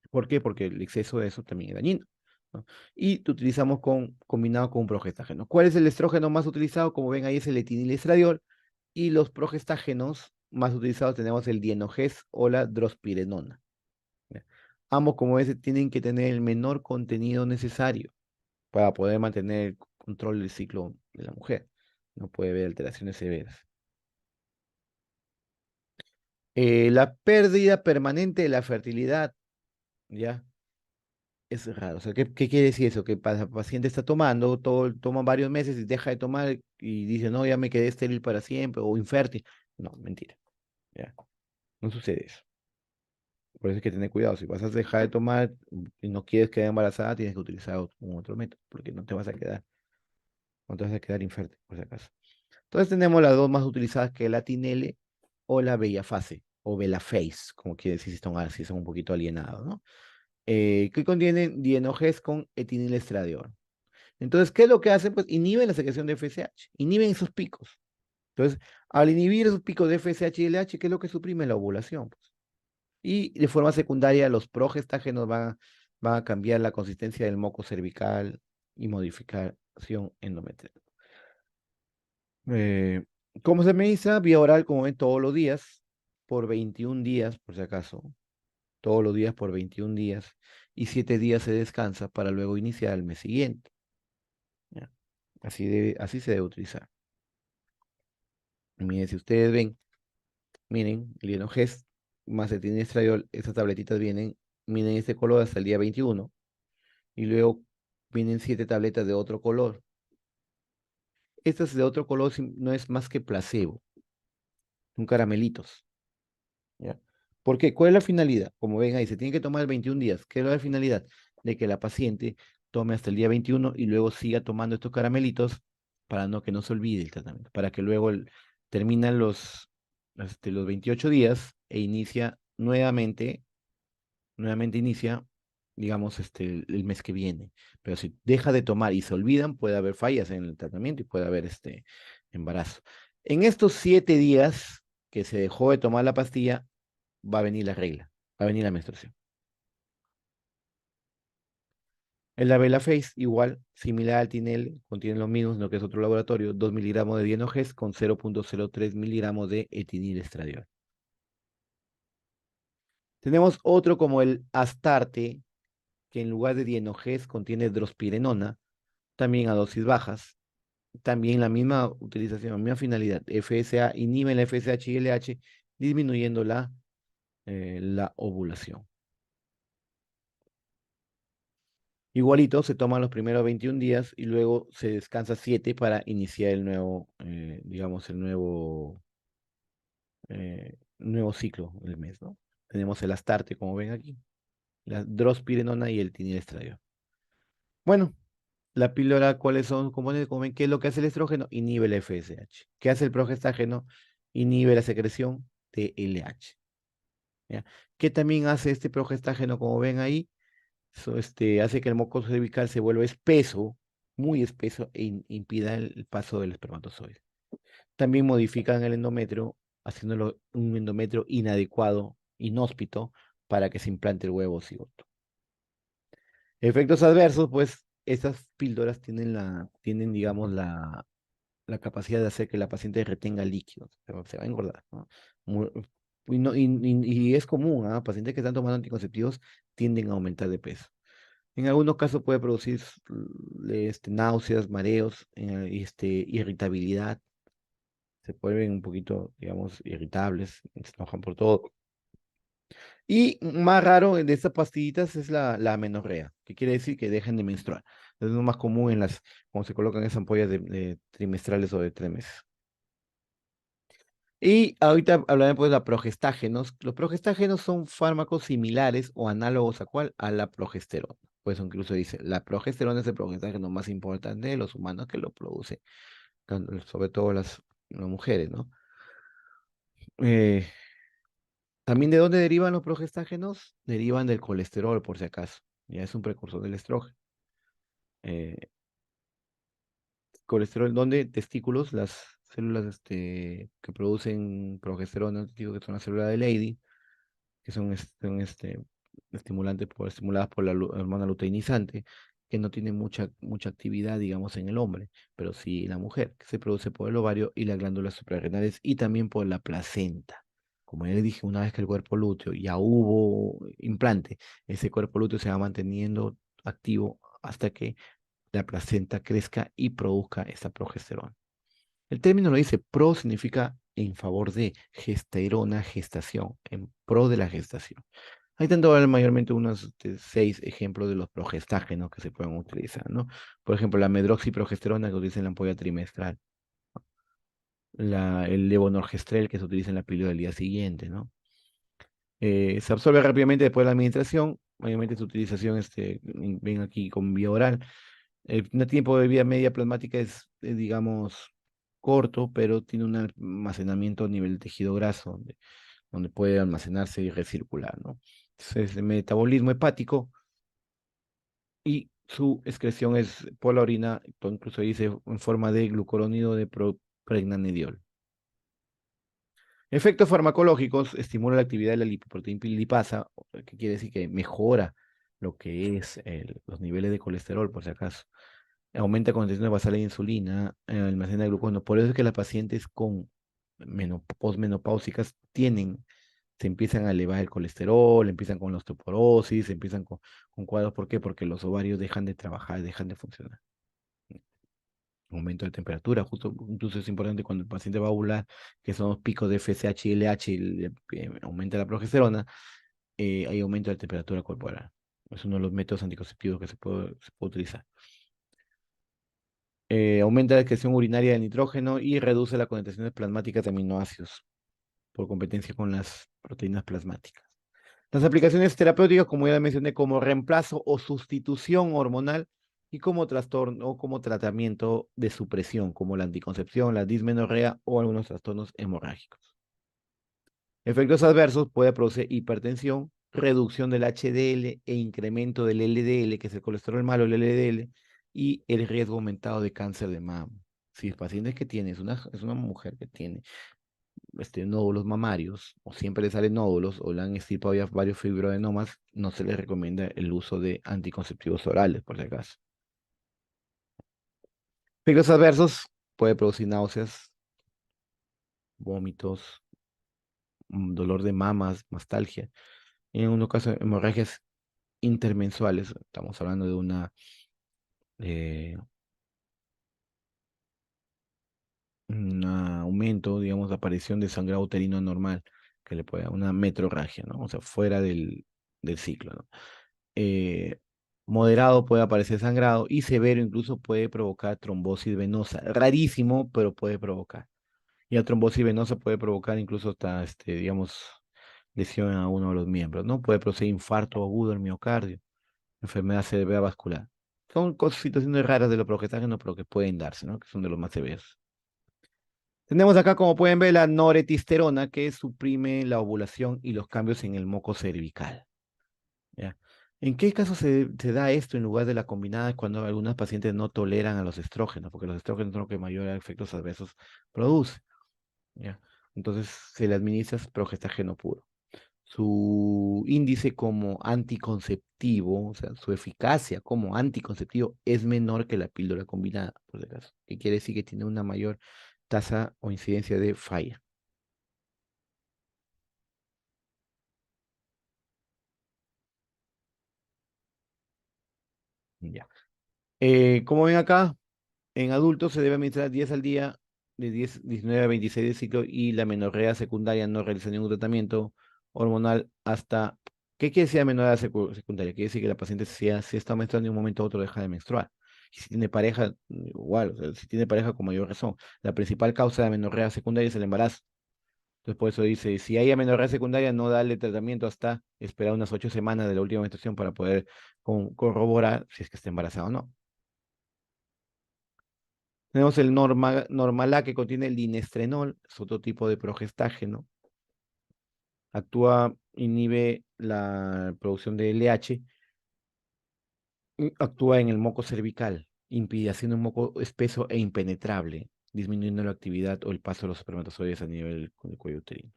¿Por qué? Porque el exceso de eso también es dañino, ¿no? Y lo utilizamos combinado con un progestágeno. ¿Cuál es el estrógeno más utilizado? Como ven ahí es el etinilestradiol. Y los progestágenos más utilizados tenemos el dienogés o la drospirenona. ¿Ya? Ambos, como ves, tienen que tener el menor contenido necesario para poder mantener el control del ciclo de la mujer. No puede haber alteraciones severas. La pérdida permanente de la fertilidad, ¿ya? Es raro. O sea, ¿qué quiere decir eso? Que el paciente está tomando, toma varios meses y deja de tomar y dice, no, ya me quedé estéril para siempre o infértil. No, mentira. ¿Ya? No sucede eso. Por eso hay que tener cuidado. Si vas a dejar de tomar y no quieres quedar embarazada, tienes que utilizar un otro método, porque no te vas a quedar infértil, por si acaso. Entonces tenemos las dos más utilizadas, que es la Tinele o la Bellafase, o Belaface, como quiere decir si son un poquito alienados, ¿no? Que contienen dienogés con etinilestradiol. Entonces, ¿qué es lo que hacen? Pues inhiben la secreción de FSH, inhiben esos picos. Entonces, al inhibir esos picos de FSH y LH, ¿qué es lo que suprime? La ovulación, pues. Y de forma secundaria, los progestágenos van a cambiar la consistencia del moco cervical y modificación endometrial. Eh, ¿Cómo se administra? Vía oral, como ven, todos los días, por 21 días, por si acaso. Todos los días por 21 días. Y 7 días se descansa para luego iniciar el mes siguiente. ¿Ya? Así se debe utilizar. Miren, si ustedes ven, miren, Lienogest más etinilestradiol, estas tabletitas vienen, miren este color hasta el día 21. Y luego vienen 7 tabletas de otro color. Estas de otro color no es más que placebo, son caramelitos. ¿Ya? ¿Por qué? ¿Cuál es la finalidad? Como ven ahí, se tiene que tomar 21 días. ¿Qué es la finalidad? De que la paciente tome hasta el día 21 y luego siga tomando estos caramelitos para que no se olvide el tratamiento, para que luego terminan los 28 días e nuevamente inicia, digamos, el mes que viene. Pero si deja de tomar y se olvidan, puede haber fallas en el tratamiento y puede haber embarazo. En estos 7 días que se dejó de tomar la pastilla, va a venir la regla, va a venir la menstruación. El Face igual, similar al Tinel, contiene lo mismo, lo que es otro laboratorio, 2 miligramos de dienogés con 0,03 miligramos de etinilestradiol. Tenemos otro como el Astarte, que en lugar de dienogés contiene drospirenona, también a dosis bajas. También la misma utilización, la misma finalidad. FSA inhibe la FSH y LH, disminuyendo la ovulación. Igualito, se toman los primeros 21 días y luego se descansa 7 para iniciar el nuevo, digamos, nuevo ciclo del mes, ¿no? Tenemos el Astarte, como ven aquí, la drospirenona y el tinilestradiol. Bueno, la píldora, ¿cuáles son componentes? Como ven, ¿qué es lo que hace el estrógeno? Inhibe el FSH. ¿Qué hace el progestágeno? Inhibe la secreción de LH. ¿Ya? ¿Qué también hace este progestágeno? Como ven ahí, hace que el moco cervical se vuelva espeso, muy espeso, e impida el paso del espermatozoide. También modifican el endometrio, haciéndolo un endometrio inadecuado, inhóspito, para que se implante el huevo cigoto. Efectos adversos, pues estas píldoras tienen, digamos, la capacidad de hacer que la paciente retenga líquidos, se va a engordar, ¿no? Mu- y es común, ¿ah? Pacientes que están tomando anticonceptivos tienden a aumentar de peso. En algunos casos puede producir náuseas, mareos, irritabilidad, se vuelven un poquito, digamos, irritables, se enojan por todo. Y más raro de estas pastillitas es la amenorrea, que quiere decir que dejan de menstruar. Es lo más común cuando se colocan esas ampollas de trimestrales o de 3 meses. Y ahorita hablaré pues de la progestágenos. Los progestágenos son fármacos similares o análogos a cuál, a la progesterona. Pues incluso dice, la progesterona es el progestágeno más importante de los humanos que lo produce, sobre todo las mujeres, ¿no? Eh, También de dónde derivan los progestágenos, derivan del colesterol, por si acaso. Ya es un precursor del estrógeno. Eh, Colesterol, ¿dónde? Testículos, las células que producen progesterona, digo que son las células de Leydig, que son estimuladas por la hormona luteinizante, que no tiene mucha actividad, digamos, en el hombre, pero sí en la mujer, que se produce por el ovario y las glándulas suprarrenales y también por la placenta. Como ya les dije, una vez que el cuerpo lúteo ya hubo implante, ese cuerpo lúteo se va manteniendo activo hasta que la placenta crezca y produzca esa progesterona. El término lo dice, pro significa en favor de, gesterona, gestación, en pro de la gestación. Hay tanto mayormente unos 6 ejemplos de los progestágenos que se pueden utilizar, ¿no? Por ejemplo, la medroxiprogesterona que utiliza en la ampolla trimestral, el levonorgestrel que se utiliza en la píldora del día siguiente, ¿no? Se absorbe rápidamente después de la administración, mayormente su utilización, ven aquí con vía oral. El tiempo de vida media plasmática es, digamos, corto, pero tiene un almacenamiento a nivel de tejido graso, donde puede almacenarse y recircular, ¿no? Entonces, el metabolismo hepático y su excreción es por la orina, incluso dice en forma de glucurónido de pregnanediol. Efectos farmacológicos: estimula la actividad de la lipoproteína lipasa, que quiere decir que mejora lo que es los niveles de colesterol, por si acaso. Aumenta la concentración basal de insulina, almacena glucógeno. Por eso es que las pacientes con posmenopáusicas se empiezan a elevar el colesterol, empiezan con la osteoporosis, empiezan con cuadros. ¿Por qué? Porque los ovarios dejan de trabajar, dejan de funcionar. Aumento de temperatura, justo, incluso es importante cuando el paciente va a ovular, que son los picos de FSH y LH, aumenta la progesterona, hay aumento de temperatura corporal. Es uno de los métodos anticonceptivos que se puede utilizar. Aumenta la excreción urinaria de nitrógeno y reduce las concentraciones plasmáticas de aminoácidos por competencia con las proteínas plasmáticas. Las aplicaciones terapéuticas, como ya mencioné, como reemplazo o sustitución hormonal y como trastorno o como tratamiento de supresión, como la anticoncepción, la dismenorrea o algunos trastornos hemorrágicos. Efectos adversos: puede producir hipertensión, reducción del HDL e incremento del LDL, que es el colesterol malo, el LDL, y el riesgo aumentado de cáncer de mama. Si el paciente que tiene es una mujer que tiene nódulos mamarios, o siempre le salen nódulos, o le han extirpado ya varios fibroadenomas, no se le recomienda el uso de anticonceptivos orales, por si acaso. Efectos adversos: puede producir náuseas, vómitos, dolor de mamas, mastalgia. En algunos casos, hemorragias intermensuales. Estamos hablando de eh, un aumento, digamos, de aparición de sangrado uterino anormal, que le puede dar una metrorragia, ¿no? O sea, fuera del ciclo, ¿no? eh, Moderado puede aparecer sangrado y severo incluso puede provocar trombosis venosa. Rarísimo, pero puede provocar. Y la trombosis venosa puede provocar incluso hasta, digamos, lesión a uno de los miembros, ¿no? Puede producir infarto agudo del miocardio, enfermedad cerebrovascular. Son situaciones raras de los progestágenos, pero que pueden darse, ¿no? Que son de los más severos. Tenemos acá, como pueden ver, la noretisterona, que suprime la ovulación y los cambios en el moco cervical. ¿Ya? ¿En qué caso se da esto en lugar de la combinada cuando algunas pacientes no toleran a los estrógenos? Porque los estrógenos son los que mayor efectos adversos produce. ¿Ya? Entonces se le administra progestágeno puro. su índice como anticonceptivo, o sea, su eficacia como anticonceptivo es menor que la píldora combinada, por si acaso. Que quiere decir que tiene una mayor tasa o incidencia de falla. Ya. Como ven acá, en adultos se debe administrar 10 al día, de 10, 19 a 26 de ciclo, y la menorrea secundaria no realiza ningún tratamiento hormonal hasta... ¿Qué quiere decir menorrea secundaria? Quiere decir que la paciente si está menstruando de un momento a otro deja de menstruar. Y si tiene pareja, igual, o sea, si tiene pareja con mayor razón. La principal causa de menorrea secundaria es el embarazo. Entonces por eso dice, si hay amenorrea secundaria, no darle tratamiento hasta esperar unas 8 semanas de la última menstruación para poder corroborar si es que está embarazada o no. Tenemos el Normalá que contiene el dinestrenol, es otro tipo de progestágeno. Inhibe la producción de LH, actúa en el moco cervical, impide haciendo un moco espeso e impenetrable, disminuyendo la actividad o el paso de los espermatozoides a nivel del cuello uterino.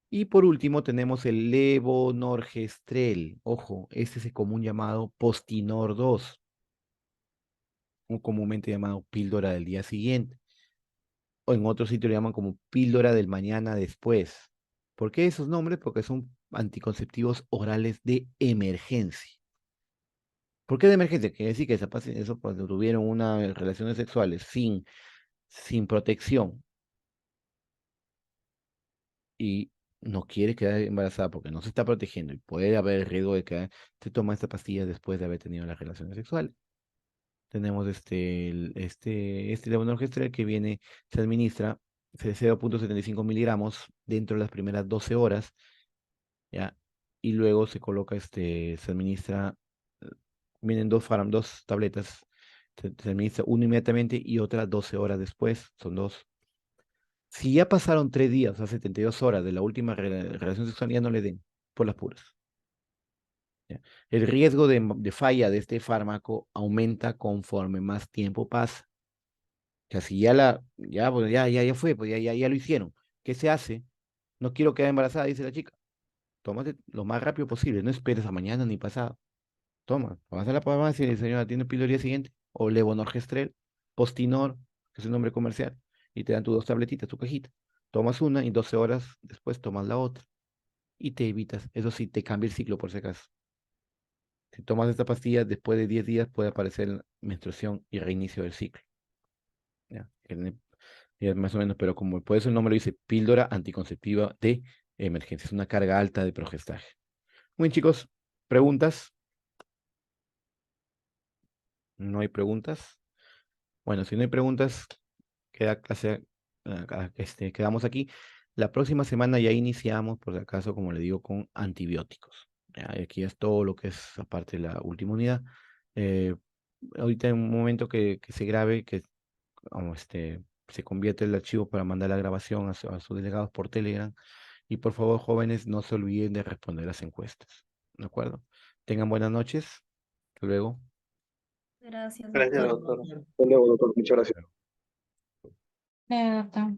Y por último tenemos el levonorgestrel. Ojo, este es el común llamado Postinor 2, o comúnmente llamado píldora del día siguiente, o en otros sitios lo llaman como píldora del mañana después. ¿Por qué esos nombres? Porque son anticonceptivos orales de emergencia. ¿Por qué de emergencia? Quiere decir que eso cuando tuvieron unas relaciones sexuales sin protección y no quiere quedar embarazada porque no se está protegiendo y puede haber el riesgo de que se toma esta pastilla después de haber tenido las relaciones sexuales. Tenemos este levonorgestrel que se administra 0,75 miligramos dentro de las primeras 12 horas, ¿ya? Y luego se coloca, se administra, eh, vienen dos tabletas, se administra una inmediatamente y otra 12 horas después, son dos. Si ya pasaron 3 días, o sea, 72 horas de la última relación sexual, ya no le den, por las puras. ¿Ya? El riesgo de falla de este fármaco aumenta conforme más tiempo pasa. O sea, si pues ya fue, pues ya lo hicieron. ¿Qué se hace? No quiero quedar embarazada, dice la chica. Tómate lo más rápido posible, no esperes a mañana ni pasado. Toma, vas a la farmacia y dice, señora, ¿tiene píldora el día siguiente? O levonorgestrel, Postinor, que es el nombre comercial, y te dan tus 2 tabletitas, tu cajita. Tomas una y 12 horas después tomas la otra. Y te evitas, eso sí, te cambia el ciclo por si acaso. Si tomas esta pastilla, después de 10 días puede aparecer menstruación y reinicio del ciclo. ¿Ya? Ya más o menos, pero como por eso el nombre dice píldora anticonceptiva de emergencia. Es una carga alta de progestaje. Muy bien, chicos, ¿preguntas? ¿No hay preguntas? Bueno, si no hay preguntas, quedamos aquí. La próxima semana ya iniciamos, por si acaso, como le digo, con antibióticos. Ya, y aquí es todo lo que es aparte de la última unidad. Eh, Ahorita en un momento que se grabe, como se convierte el archivo para mandar la grabación a sus delegados por Telegram. Y por favor, jóvenes, no se olviden de responder las encuestas. ¿De acuerdo? Tengan buenas noches. Hasta luego. Gracias, Gracias, doctor. doctor. Hasta luego, doctor. Muchas gracias. Nada.